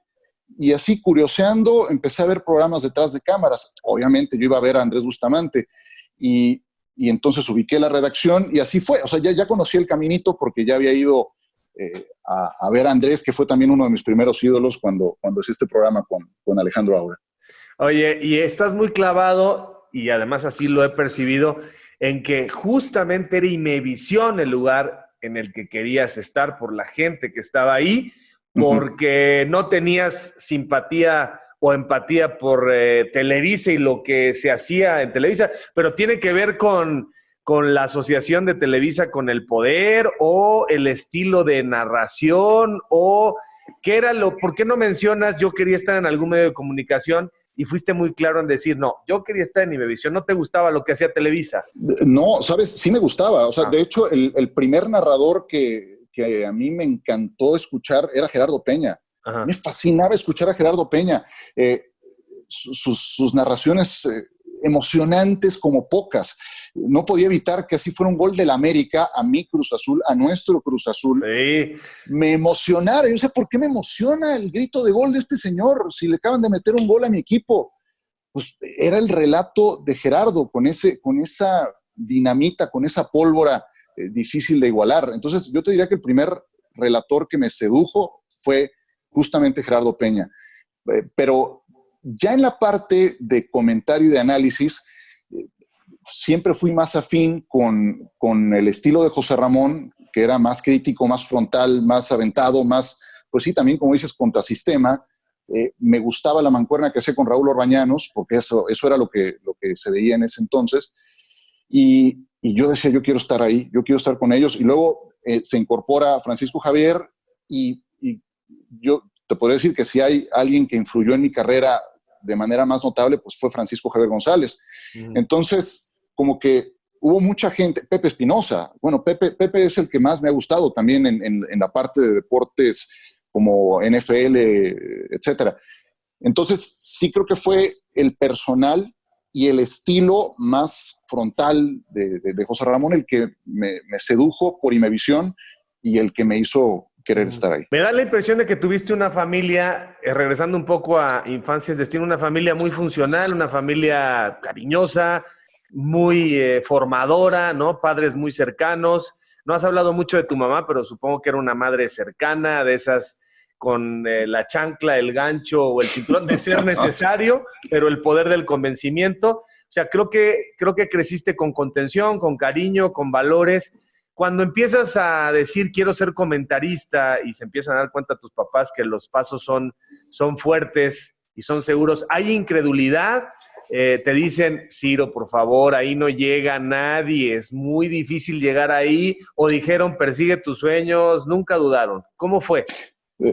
Y así, curioseando, empecé a ver programas detrás de cámaras. Obviamente yo iba a ver a Andrés Bustamante y entonces ubiqué la redacción y así fue. O sea, ya conocí el caminito porque ya había ido a ver a Andrés, que fue también uno de mis primeros ídolos cuando hice este programa con Alejandro Aura. Oye, y estás muy clavado, y además así lo he percibido, en que justamente era Imevisión el lugar en el que querías estar por la gente que estaba ahí, porque no tenías simpatía o empatía por Televisa y lo que se hacía en Televisa, pero tiene que ver con la asociación de Televisa con el poder o el estilo de narración o qué era ¿por qué no mencionas yo quería estar en algún medio de comunicación? Y fuiste muy claro en decir, no, yo quería estar en Imevisión, ¿no te gustaba lo que hacía Televisa? No, ¿sabes? Sí me gustaba. O sea, de hecho, el primer narrador que a mí me encantó escuchar era Gerardo Peña. Ajá. Me fascinaba escuchar a Gerardo Peña. Sus narraciones emocionantes como pocas. No podía evitar que así fuera un gol del América a mi Cruz Azul, a nuestro Cruz Azul. Sí. Me emocionara. Yo sé por qué me emociona el grito de gol de este señor si le acaban de meter un gol a mi equipo. Pues era el relato de Gerardo con esa dinamita, con esa pólvora difícil de igualar. Entonces yo te diría que el primer relator que me sedujo fue justamente Gerardo Peña. Pero ya en la parte de comentario y de análisis, siempre fui más afín con el estilo de José Ramón, que era más crítico, más frontal, más aventado, más, pues sí, también como dices, contrasistema. Me gustaba la mancuerna que hacía con Raúl Orbañanos, porque eso era lo que se veía en ese entonces. Y yo decía, yo quiero estar ahí, yo quiero estar con ellos. Y luego se incorpora Francisco Javier y yo te podría decir que si hay alguien que influyó en mi carrera de manera más notable, pues fue Francisco Javier González. Entonces, como que hubo mucha gente, Pepe Espinosa, bueno, Pepe es el que más me ha gustado también en la parte de deportes como NFL, etcétera. Entonces, sí creo que fue el personal y el estilo más frontal de José Ramón el que me sedujo por Imevisión y el que me hizo querer estar ahí. Me da la impresión de que tuviste una familia, regresando un poco a Infancias Destino, una familia muy funcional, una familia cariñosa, muy formadora, ¿no? Padres muy cercanos. No has hablado mucho de tu mamá, pero supongo que era una madre cercana, de esas con la chancla, el gancho o el cinturón de ser necesario, pero el poder del convencimiento. O sea, creo que creciste con contención, con cariño, con valores. Cuando empiezas a decir quiero ser comentarista y se empiezan a dar cuenta tus papás que los pasos son fuertes y son seguros, ¿hay incredulidad? Te dicen, Ciro, por favor, ahí no llega nadie, es muy difícil llegar ahí, o dijeron, persigue tus sueños, nunca dudaron. ¿Cómo fue?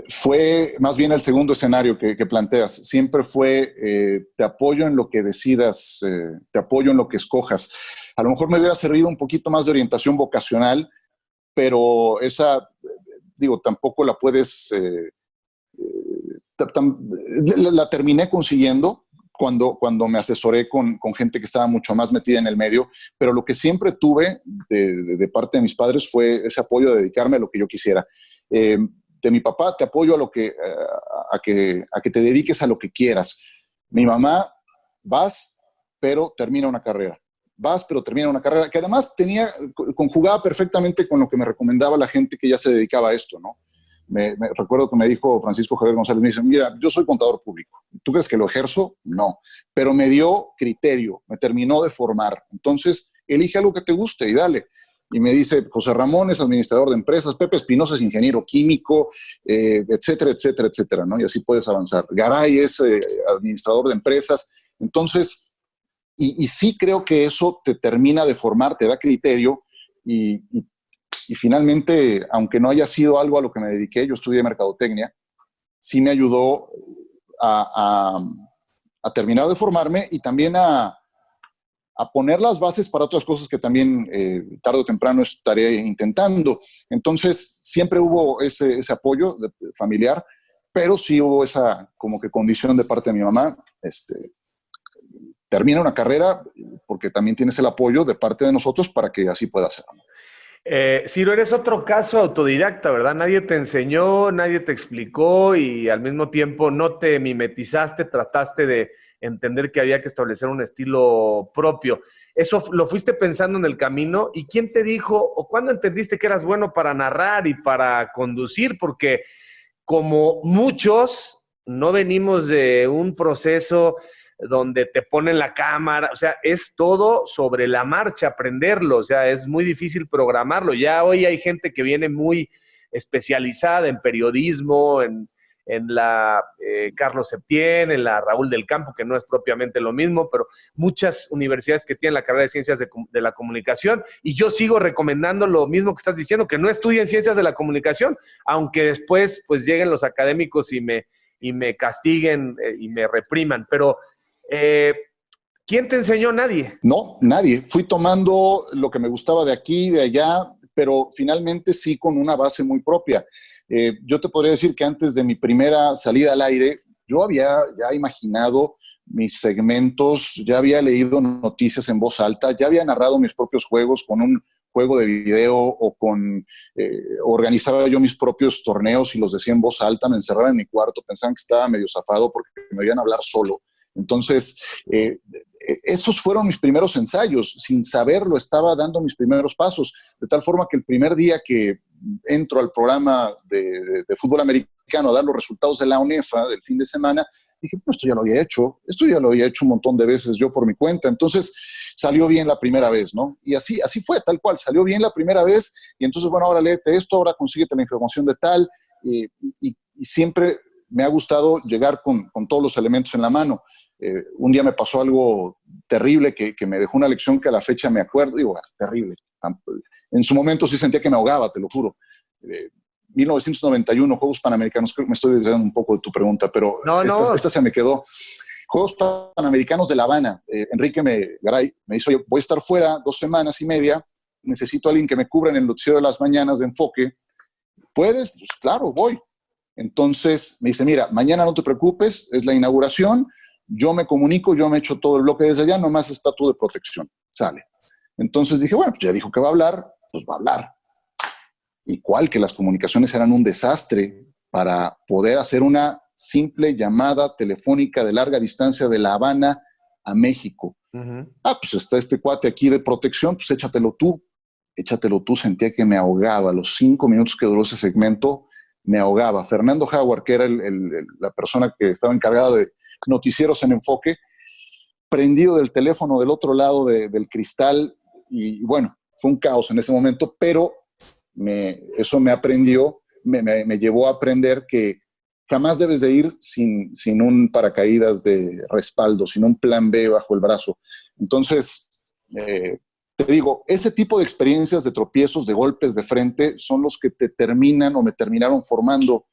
Fue más bien el segundo escenario que planteas. Siempre fue, te apoyo en lo que decidas, te apoyo en lo que escojas. A lo mejor me hubiera servido un poquito más de orientación vocacional, pero esa, digo, tampoco la puedes, la terminé consiguiendo cuando me asesoré con gente que estaba mucho más metida en el medio, pero lo que siempre tuve de parte de mis padres fue ese apoyo de dedicarme a lo que yo quisiera. De mi papá, te apoyo a que te dediques a lo que quieras. Mi mamá, vas, pero termina una carrera. Vas, pero termina una carrera, que además conjugaba perfectamente con lo que me recomendaba la gente que ya se dedicaba a esto, ¿no? Me recuerdo que me dijo Francisco Javier González, me dice, mira, yo soy contador público. ¿Tú crees que lo ejerzo? No. Pero me dio criterio, me terminó de formar. Entonces, elige algo que te guste y dale. Y me dice, José Ramón es administrador de empresas, Pepe Espinosa es ingeniero químico, etcétera, etcétera, etcétera, ¿no? Y así puedes avanzar. Garay es administrador de empresas. Entonces, y sí creo que eso te termina de formar, te da criterio y finalmente, aunque no haya sido algo a lo que me dediqué, yo estudié mercadotecnia, sí me ayudó a terminar de formarme y también a poner las bases para otras cosas que también tarde o temprano estaré intentando. Entonces, siempre hubo ese apoyo familiar, pero sí hubo esa como que condición de parte de mi mamá, termina una carrera porque también tienes el apoyo de parte de nosotros para que así pueda ser. Ciro, eres otro caso autodidacta, ¿verdad? Nadie te enseñó, nadie te explicó y al mismo tiempo no te mimetizaste, trataste de entender que había que establecer un estilo propio. ¿Eso lo fuiste pensando en el camino? ¿Y quién te dijo o cuándo entendiste que eras bueno para narrar y para conducir? Porque como muchos, no venimos de un proceso donde te ponen la cámara, o sea, es todo sobre la marcha, aprenderlo, o sea, es muy difícil programarlo. Ya hoy hay gente que viene muy especializada en periodismo, en la Carlos Septién, en la Raúl del Campo, que no es propiamente lo mismo, pero muchas universidades que tienen la carrera de Ciencias de la Comunicación, y yo sigo recomendando lo mismo que estás diciendo, que no estudien Ciencias de la Comunicación, aunque después pues lleguen los académicos y me castiguen y me repriman, pero ¿quién te enseñó? Nadie. No, nadie. Fui tomando lo que me gustaba de aquí, de allá, pero finalmente sí con una base muy propia. Yo te podría decir que antes de mi primera salida al aire, yo había ya imaginado mis segmentos, ya había leído noticias en voz alta, ya había narrado mis propios juegos con un juego de video o organizaba yo mis propios torneos y los decía en voz alta, me encerraba en mi cuarto, pensaban que estaba medio zafado porque me oían hablar solo. Entonces, esos fueron mis primeros ensayos. Sin saberlo, estaba dando mis primeros pasos. De tal forma que el primer día que entro al programa de fútbol americano a dar los resultados de la UNEFA del fin de semana, Dije, pues esto ya lo había hecho un montón de veces yo por mi cuenta, entonces salió bien la primera vez, ¿no? Y así fue, tal cual, salió bien la primera vez, y entonces, bueno, ahora léete esto, ahora consíguete la información de tal, y siempre me ha gustado llegar con todos los elementos en la mano. Un día me pasó algo terrible que me dejó una lección que a la fecha me acuerdo, digo, terrible. En su momento sí sentía que me ahogaba, te lo juro. 1991, Juegos Panamericanos, creo que me estoy desviando un poco de tu pregunta, pero esta se me quedó. Juegos Panamericanos de La Habana. Enrique Garay me dijo, oye, voy a estar fuera 2 semanas y media, necesito a alguien que me cubra en el noticiero de las mañanas de Enfoque. ¿Puedes? Pues claro, voy. Entonces me dice, mira, mañana no te preocupes, es la inauguración, yo me comunico, yo me echo todo el bloque desde allá, nomás está tú de protección, sale. Entonces dije, bueno, pues ya dijo que va a hablar, pues va a hablar. ¿Y cuál? Que las comunicaciones eran un desastre para poder hacer una simple llamada telefónica de larga distancia de La Habana a México. Pues está este cuate aquí de protección, pues échatelo tú, sentía que me ahogaba. Los 5 minutos que duró ese segmento, me ahogaba. Fernando Howard, que era la persona que estaba encargada de noticieros en Enfoque, prendido del teléfono del otro lado del cristal, y bueno, fue un caos en ese momento, pero eso me llevó a aprender que jamás debes de ir sin un paracaídas de respaldo, sin un plan B bajo el brazo. Entonces, te digo, ese tipo de experiencias, de tropiezos, de golpes de frente, son los que te terminan o me terminaron formando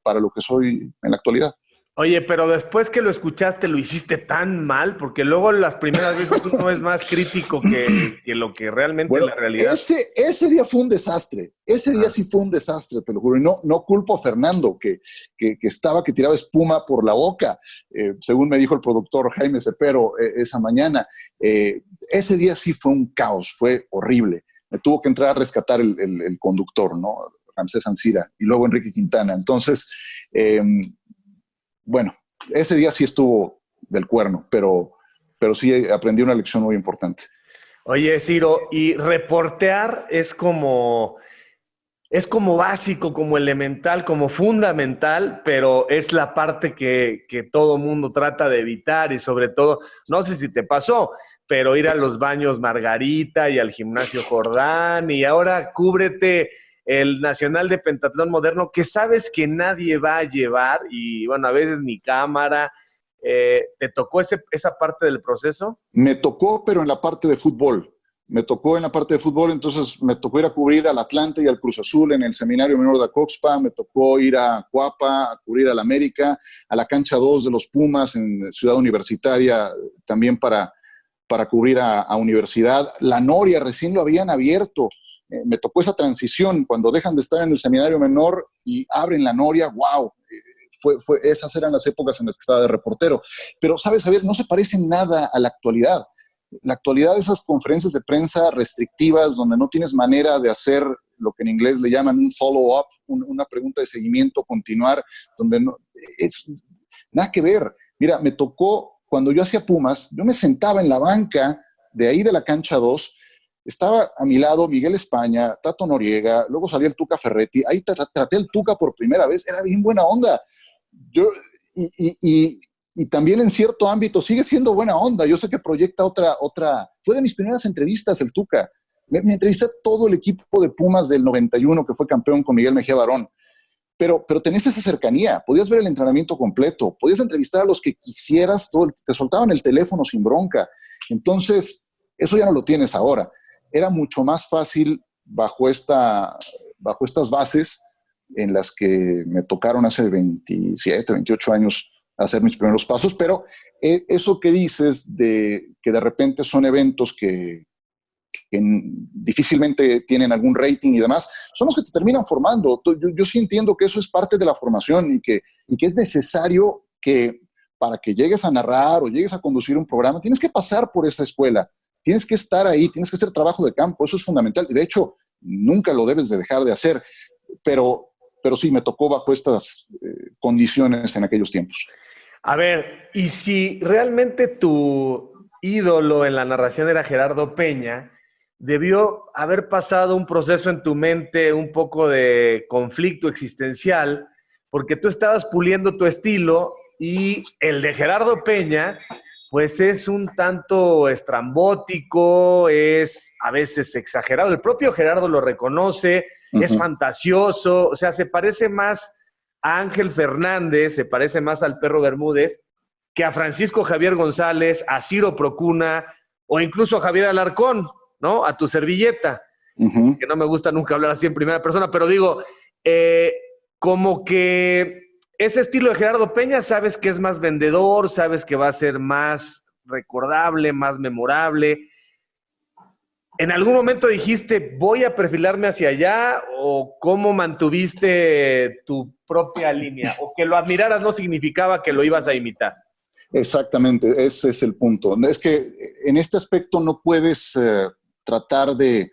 para lo que soy en la actualidad. Oye, pero después que lo escuchaste, ¿lo hiciste tan mal? Porque luego las primeras veces uno es más crítico que lo que realmente es la realidad. Ese día fue un desastre. Ese día sí fue un desastre, te lo juro. Y no culpo a Fernando, que tiraba espuma por la boca, según me dijo el productor Jaime Cepero esa mañana. Ese día sí fue un caos, fue horrible. Me tuvo que entrar a rescatar el conductor, ¿no? Ramsés Ancira, y luego Enrique Quintana. Entonces, bueno, ese día sí estuvo del cuerno, pero sí aprendí una lección muy importante. Oye, Ciro, y reportear es como básico, como elemental, como fundamental, pero es la parte que todo mundo trata de evitar, y sobre todo, no sé si te pasó, pero ir a los baños Margarita y al gimnasio Jordán, y ahora cúbrete el Nacional de Pentatlón Moderno, que sabes que nadie va a llevar, y bueno, a veces ni cámara. ¿Te tocó esa parte del proceso? Me tocó, pero en la parte de fútbol. Entonces me tocó ir a cubrir al Atlante y al Cruz Azul en el Seminario Menor de Acoxpa, me tocó ir a Cuapa, a cubrir al América, a la cancha 2 de los Pumas en Ciudad Universitaria, también para cubrir a Universidad. La Noria recién lo habían abierto. Me tocó esa transición cuando dejan de estar en el Seminario Menor y abren la Noria. ¡Wow! Esas eran las épocas en las que estaba de reportero. Pero, ¿sabes, Javier? No se parece nada a la actualidad. La actualidad, esas conferencias de prensa restrictivas donde no tienes manera de hacer lo que en inglés le llaman un follow-up, una pregunta de seguimiento, continuar, donde no, es nada que ver. Mira, me tocó, cuando yo hacía Pumas, yo me sentaba en la banca de ahí de la cancha 2, estaba a mi lado Miguel España, Tato Noriega, luego salía el Tuca Ferretti, ahí traté el Tuca por primera vez, era bien buena onda. Y también en cierto ámbito sigue siendo buena onda. Yo sé que proyecta otra. Fue de mis primeras entrevistas el Tuca. Me entrevisté a todo el equipo de Pumas del 91 que fue campeón con Miguel Mejía Barón. Pero tenés esa cercanía, podías ver el entrenamiento completo, podías entrevistar a los que quisieras, te soltaban el teléfono sin bronca. Entonces, eso ya no lo tienes ahora. Era mucho más fácil bajo estas bases en las que me tocaron hace 27, 28 años hacer mis primeros pasos, pero eso que dices de que de repente son eventos que difícilmente tienen algún rating y demás, son los que te terminan formando. Yo sí entiendo que eso es parte de la formación y que es necesario que para que llegues a narrar o llegues a conducir un programa, tienes que pasar por esa escuela, tienes que estar ahí, tienes que hacer trabajo de campo, eso es fundamental. Y de hecho, nunca lo debes de dejar de hacer, pero sí me tocó bajo estas condiciones en aquellos tiempos. A ver, y si realmente tu ídolo en la narración era Gerardo Peña, debió haber pasado un proceso en tu mente, un poco de conflicto existencial, porque tú estabas puliendo tu estilo y el de Gerardo Peña, pues es un tanto estrambótico, es a veces exagerado. El propio Gerardo lo reconoce, es fantasioso, o sea, se parece más a Ángel Fernández, se parece más al Perro Bermúdez, que a Francisco Javier González, a Ciro Procuna, o incluso a Javier Alarcón, ¿no? A tu servilleta, que no me gusta nunca hablar así en primera persona, pero digo, como que ese estilo de Gerardo Peña, sabes que es más vendedor, sabes que va a ser más recordable, más memorable. ¿En algún momento dijiste, voy a perfilarme hacia allá? ¿O cómo mantuviste tu propia línea? ¿O que lo admiraras no significaba que lo ibas a imitar? Exactamente, ese es el punto. Es que en este aspecto no puedes tratar de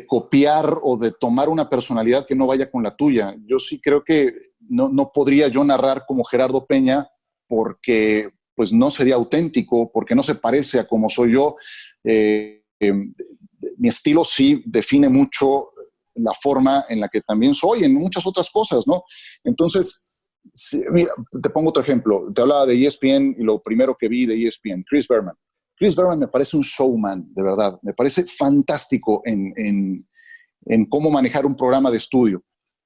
copiar o de tomar una personalidad que no vaya con la tuya. Yo sí creo que no podría yo narrar como Gerardo Peña porque pues no sería auténtico, porque no se parece a como soy yo. Mi estilo sí define mucho la forma en la que también soy, en muchas otras cosas, ¿no? Entonces, sí, mira, te pongo otro ejemplo. Te hablaba de ESPN y lo primero que vi de ESPN, Chris Berman. Chris Berman me parece un showman, de verdad. Me parece fantástico en cómo manejar un programa de estudio.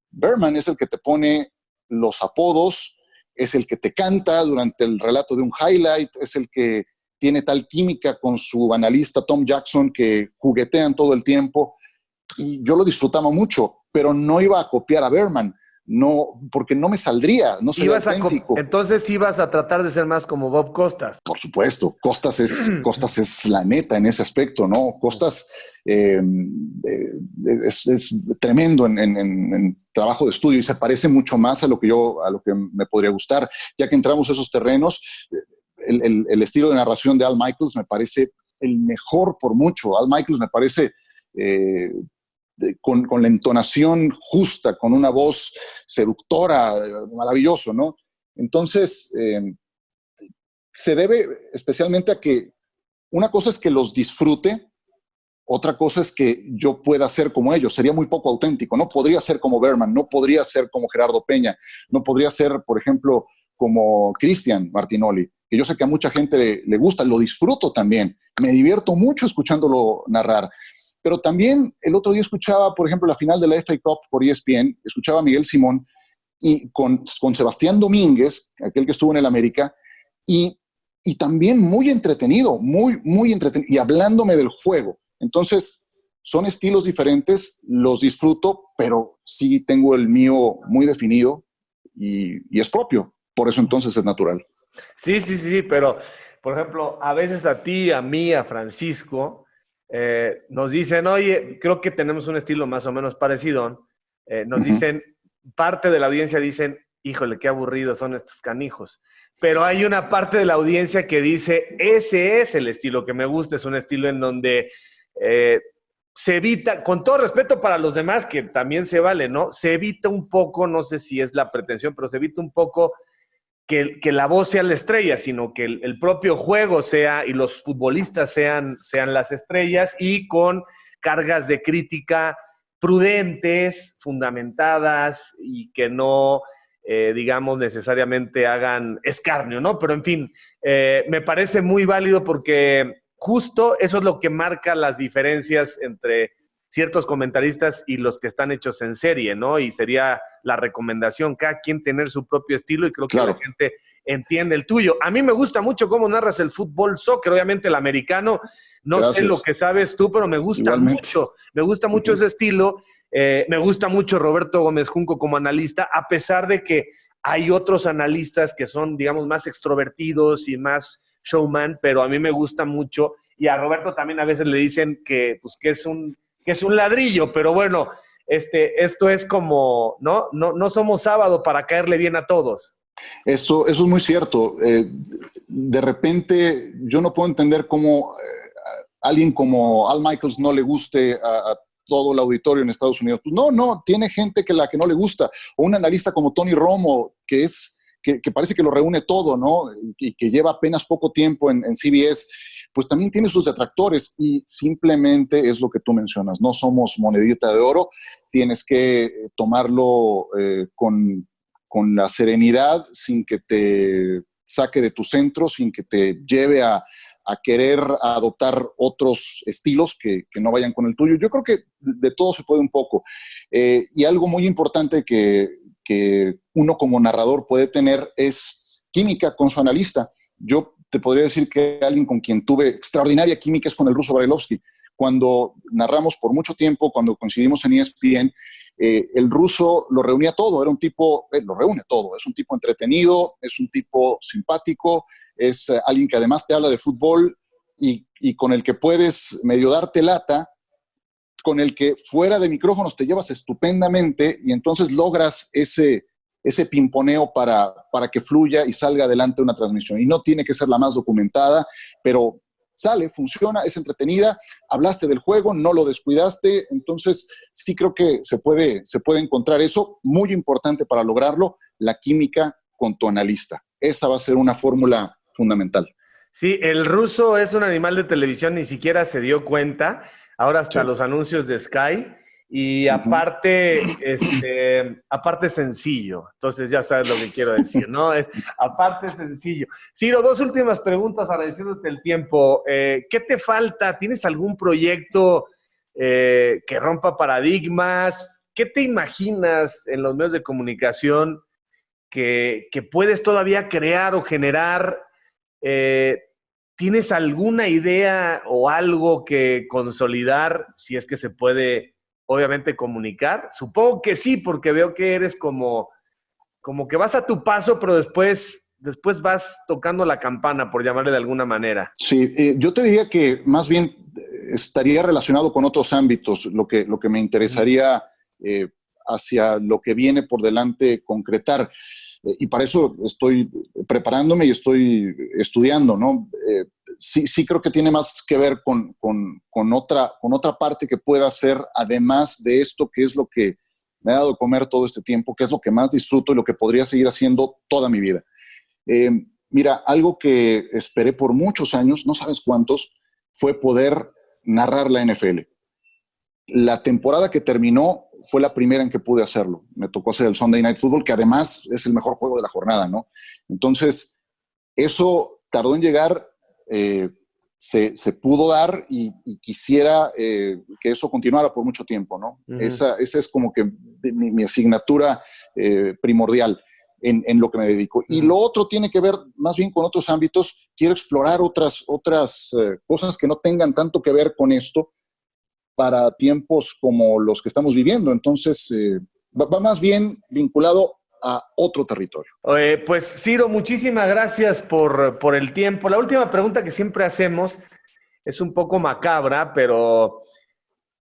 Berman es el que te pone los apodos, es el que te canta durante el relato de un highlight, es el que tiene tal química con su analista Tom Jackson que juguetean todo el tiempo. Y yo lo disfrutaba mucho, pero no iba a copiar a Berman. No, porque no me saldría, no sería auténtico. Entonces ibas a tratar de ser más como Bob Costas. Por supuesto, Costas es la neta en ese aspecto, ¿no? Costas es tremendo en trabajo de estudio y se parece mucho más a lo que me podría gustar. Ya que entramos a esos terrenos, el estilo de narración de Al Michaels me parece el mejor por mucho. Al Michaels me parece con la entonación justa, con una voz seductora, maravilloso, ¿no? Entonces, se debe especialmente a que una cosa es que los disfrute, otra cosa es que yo pueda ser como ellos. Sería muy poco auténtico. No podría ser como Berman, no podría ser como Gerardo Peña, no podría ser, por ejemplo, como Cristian Martinoli, que yo sé que a mucha gente le gusta, lo disfruto también. Me divierto mucho escuchándolo narrar. Pero también el otro día escuchaba, por ejemplo, la final de la FA Cup por ESPN, escuchaba a Miguel Simón y con Sebastián Domínguez, aquel que estuvo en el América, y también muy entretenido, muy entretenido, y hablándome del juego. Entonces, son estilos diferentes, los disfruto, pero sí tengo el mío muy definido y es propio. Por eso entonces es natural. Sí, pero, por ejemplo, a veces a ti, a mí, a Francisco, nos dicen, oye, creo que tenemos un estilo más o menos parecido. Nos dicen, parte de la audiencia dicen, híjole, qué aburridos son estos canijos. Pero hay una parte de la audiencia que dice, ese es el estilo que me gusta, es un estilo en donde se evita, con todo respeto para los demás, que también se vale, ¿no? Se evita un poco, no sé si es la pretensión, pero se evita un poco que la voz sea la estrella, sino que el propio juego sea y los futbolistas sean las estrellas y con cargas de crítica prudentes, fundamentadas y que no, digamos, necesariamente hagan escarnio, ¿no? Pero en fin, me parece muy válido porque justo eso es lo que marca las diferencias entre ciertos comentaristas y los que están hechos en serie, ¿no? Y sería la recomendación, cada quien tener su propio estilo y creo que la gente entiende el tuyo. A mí me gusta mucho cómo narras el fútbol soccer, obviamente el americano, no sé lo que sabes tú, pero me gusta mucho ese estilo, me gusta mucho Roberto Gómez Junco como analista, a pesar de que hay otros analistas que son, digamos, más extrovertidos y más showman, pero a mí me gusta mucho y a Roberto también a veces le dicen que es un ladrillo, pero bueno, esto es como, no somos sábado para caerle bien a todos. Eso es muy cierto. De repente, yo no puedo entender cómo alguien como Al Michaels no le guste a todo el auditorio en Estados Unidos. No, tiene gente que no le gusta. O un analista como Tony Romo, que parece que lo reúne todo, ¿no? Y que lleva apenas poco tiempo en CBS, pues también tiene sus detractores y simplemente es lo que tú mencionas. No somos monedita de oro, tienes que tomarlo con con la serenidad, sin que te saque de tu centro, sin que te lleve a querer adoptar otros estilos que no vayan con el tuyo. Yo creo que de todo se puede un poco. Y algo muy importante que uno como narrador puede tener es química con su analista. Yo te podría decir que alguien con quien tuve extraordinaria química es con el ruso Brailovsky. Cuando narramos por mucho tiempo, cuando coincidimos en ESPN, el ruso lo reunía todo, era un tipo, lo reúne todo, es un tipo entretenido, es un tipo simpático, es alguien que además te habla de fútbol y con el que puedes medio darte lata, con el que fuera de micrófonos te llevas estupendamente y entonces logras ese pimponeo para que fluya y salga adelante una transmisión. Y no tiene que ser la más documentada, pero sale, funciona, es entretenida, hablaste del juego, no lo descuidaste, entonces sí creo que se puede encontrar eso, muy importante para lograrlo, la química con tu analista. Esa va a ser una fórmula fundamental. Sí, el ruso es un animal de televisión, ni siquiera se dio cuenta, ahora hasta Sí. los anuncios de Sky, y Uh-huh. aparte sencillo, entonces ya sabes lo que quiero decir, ¿no? Aparte sencillo. Ciro, dos últimas preguntas agradeciéndote el tiempo. ¿Qué te falta? ¿Tienes algún proyecto que rompa paradigmas? ¿Qué te imaginas en los medios de comunicación que puedes todavía crear o generar? ¿Tienes alguna idea o algo que consolidar, si es que se puede, obviamente, comunicar? Supongo que sí, porque veo que eres como que vas a tu paso, pero después vas tocando la campana, por llamarle de alguna manera. Sí, yo te diría que más bien estaría relacionado con otros ámbitos, lo que me interesaría hacia lo que viene por delante concretar. Y para eso estoy preparándome y estoy estudiando, ¿no? Sí creo que tiene más que ver con otra parte que pueda hacer, además de esto, que es lo que me ha dado de comer todo este tiempo, que es lo que más disfruto y lo que podría seguir haciendo toda mi vida. Mira, algo que esperé por muchos años, no sabes cuántos, fue poder narrar la NFL. La temporada que terminó fue la primera en que pude hacerlo. Me tocó hacer el Sunday Night Football, que además es el mejor juego de la jornada, ¿no? Entonces, eso tardó en llegar, se pudo dar y quisiera que eso continuara por mucho tiempo, ¿no? Uh-huh. Esa es como que mi asignatura primordial en lo que me dedico. Uh-huh. Y lo otro tiene que ver más bien con otros ámbitos. Quiero explorar otras cosas que no tengan tanto que ver con esto para tiempos como los que estamos viviendo. Entonces, va más bien vinculado a otro territorio. Pues, Ciro, muchísimas gracias por el tiempo. La última pregunta que siempre hacemos es un poco macabra, pero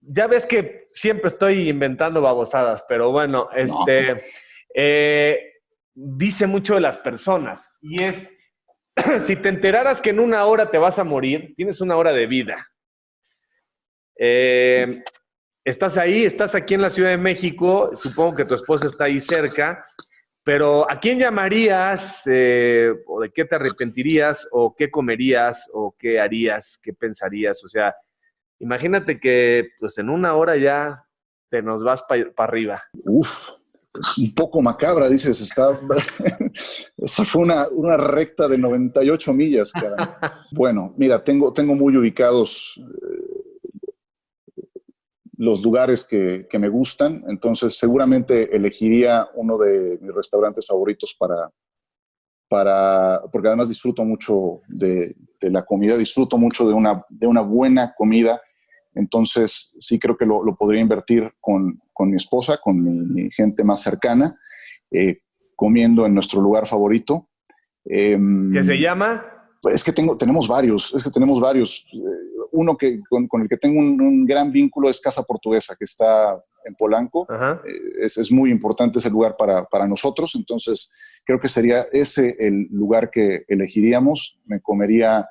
ya ves que siempre estoy inventando babosadas, pero bueno, dice mucho de las personas y es, si te enteraras que en una hora te vas a morir, tienes una hora de vida. Estás ahí, estás aquí en la Ciudad de México, supongo que tu esposa está ahí cerca, pero ¿a quién llamarías o de qué te arrepentirías o qué comerías o qué harías, qué pensarías? O sea, imagínate que pues en una hora ya te nos vas para arriba. Uf, es un poco macabra, dices, esa fue una recta de 98 millas, cara. Bueno, mira, tengo muy ubicados los lugares que me gustan, entonces seguramente elegiría uno de mis restaurantes favoritos porque además disfruto mucho de la comida, disfruto mucho de una buena comida, entonces sí creo que lo podría invertir con mi esposa, con mi gente más cercana, comiendo en nuestro lugar favorito. ¿Qué se llama? Es que tenemos varios. Uno con el que tengo un gran vínculo es Casa Portuguesa, que está en Polanco. Es muy importante ese lugar para nosotros, entonces creo que sería ese el lugar que elegiríamos. Me comería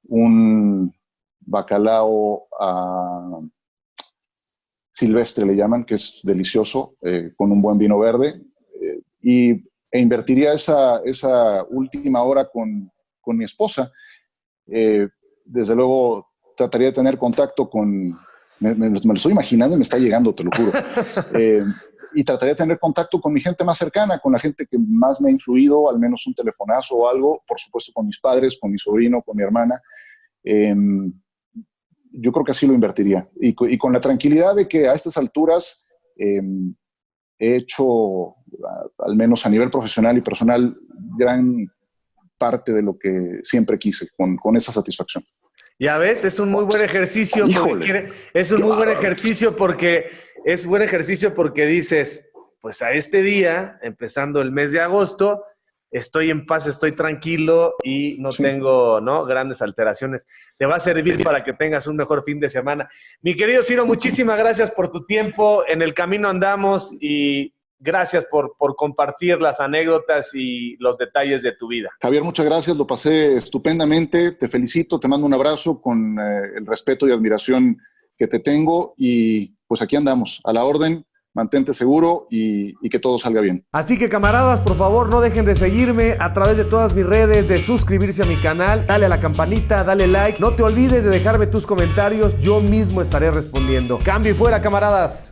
un bacalao silvestre, le llaman, que es delicioso, con un buen vino verde, e invertiría esa última hora con mi esposa. Desde luego trataría de tener contacto con... Me lo estoy imaginando y me está llegando, te lo juro. y trataría de tener contacto con mi gente más cercana, con la gente que más me ha influido, al menos un telefonazo o algo, por supuesto con mis padres, con mi sobrino, con mi hermana. Yo creo que así lo invertiría. Y con la tranquilidad de que a estas alturas he hecho, al menos a nivel profesional y personal, gran parte de lo que siempre quise, con esa satisfacción. Ya ves, es un muy buen ejercicio. Es un muy buen ejercicio porque dices, pues a este día, empezando el mes de agosto, estoy en paz, estoy tranquilo y no tengo, ¿no?, grandes alteraciones. Te va a servir para que tengas un mejor fin de semana. Mi querido Ciro, muchísimas gracias por tu tiempo. En el camino andamos y gracias por compartir las anécdotas y los detalles de tu vida. Javier, muchas gracias, lo pasé estupendamente, te felicito, te mando un abrazo con el respeto y admiración que te tengo y pues aquí andamos, a la orden, mantente seguro y que todo salga bien. Así que camaradas, por favor, no dejen de seguirme a través de todas mis redes, de suscribirse a mi canal, dale a la campanita, dale like, no te olvides de dejarme tus comentarios, yo mismo estaré respondiendo. Cambio y fuera, camaradas.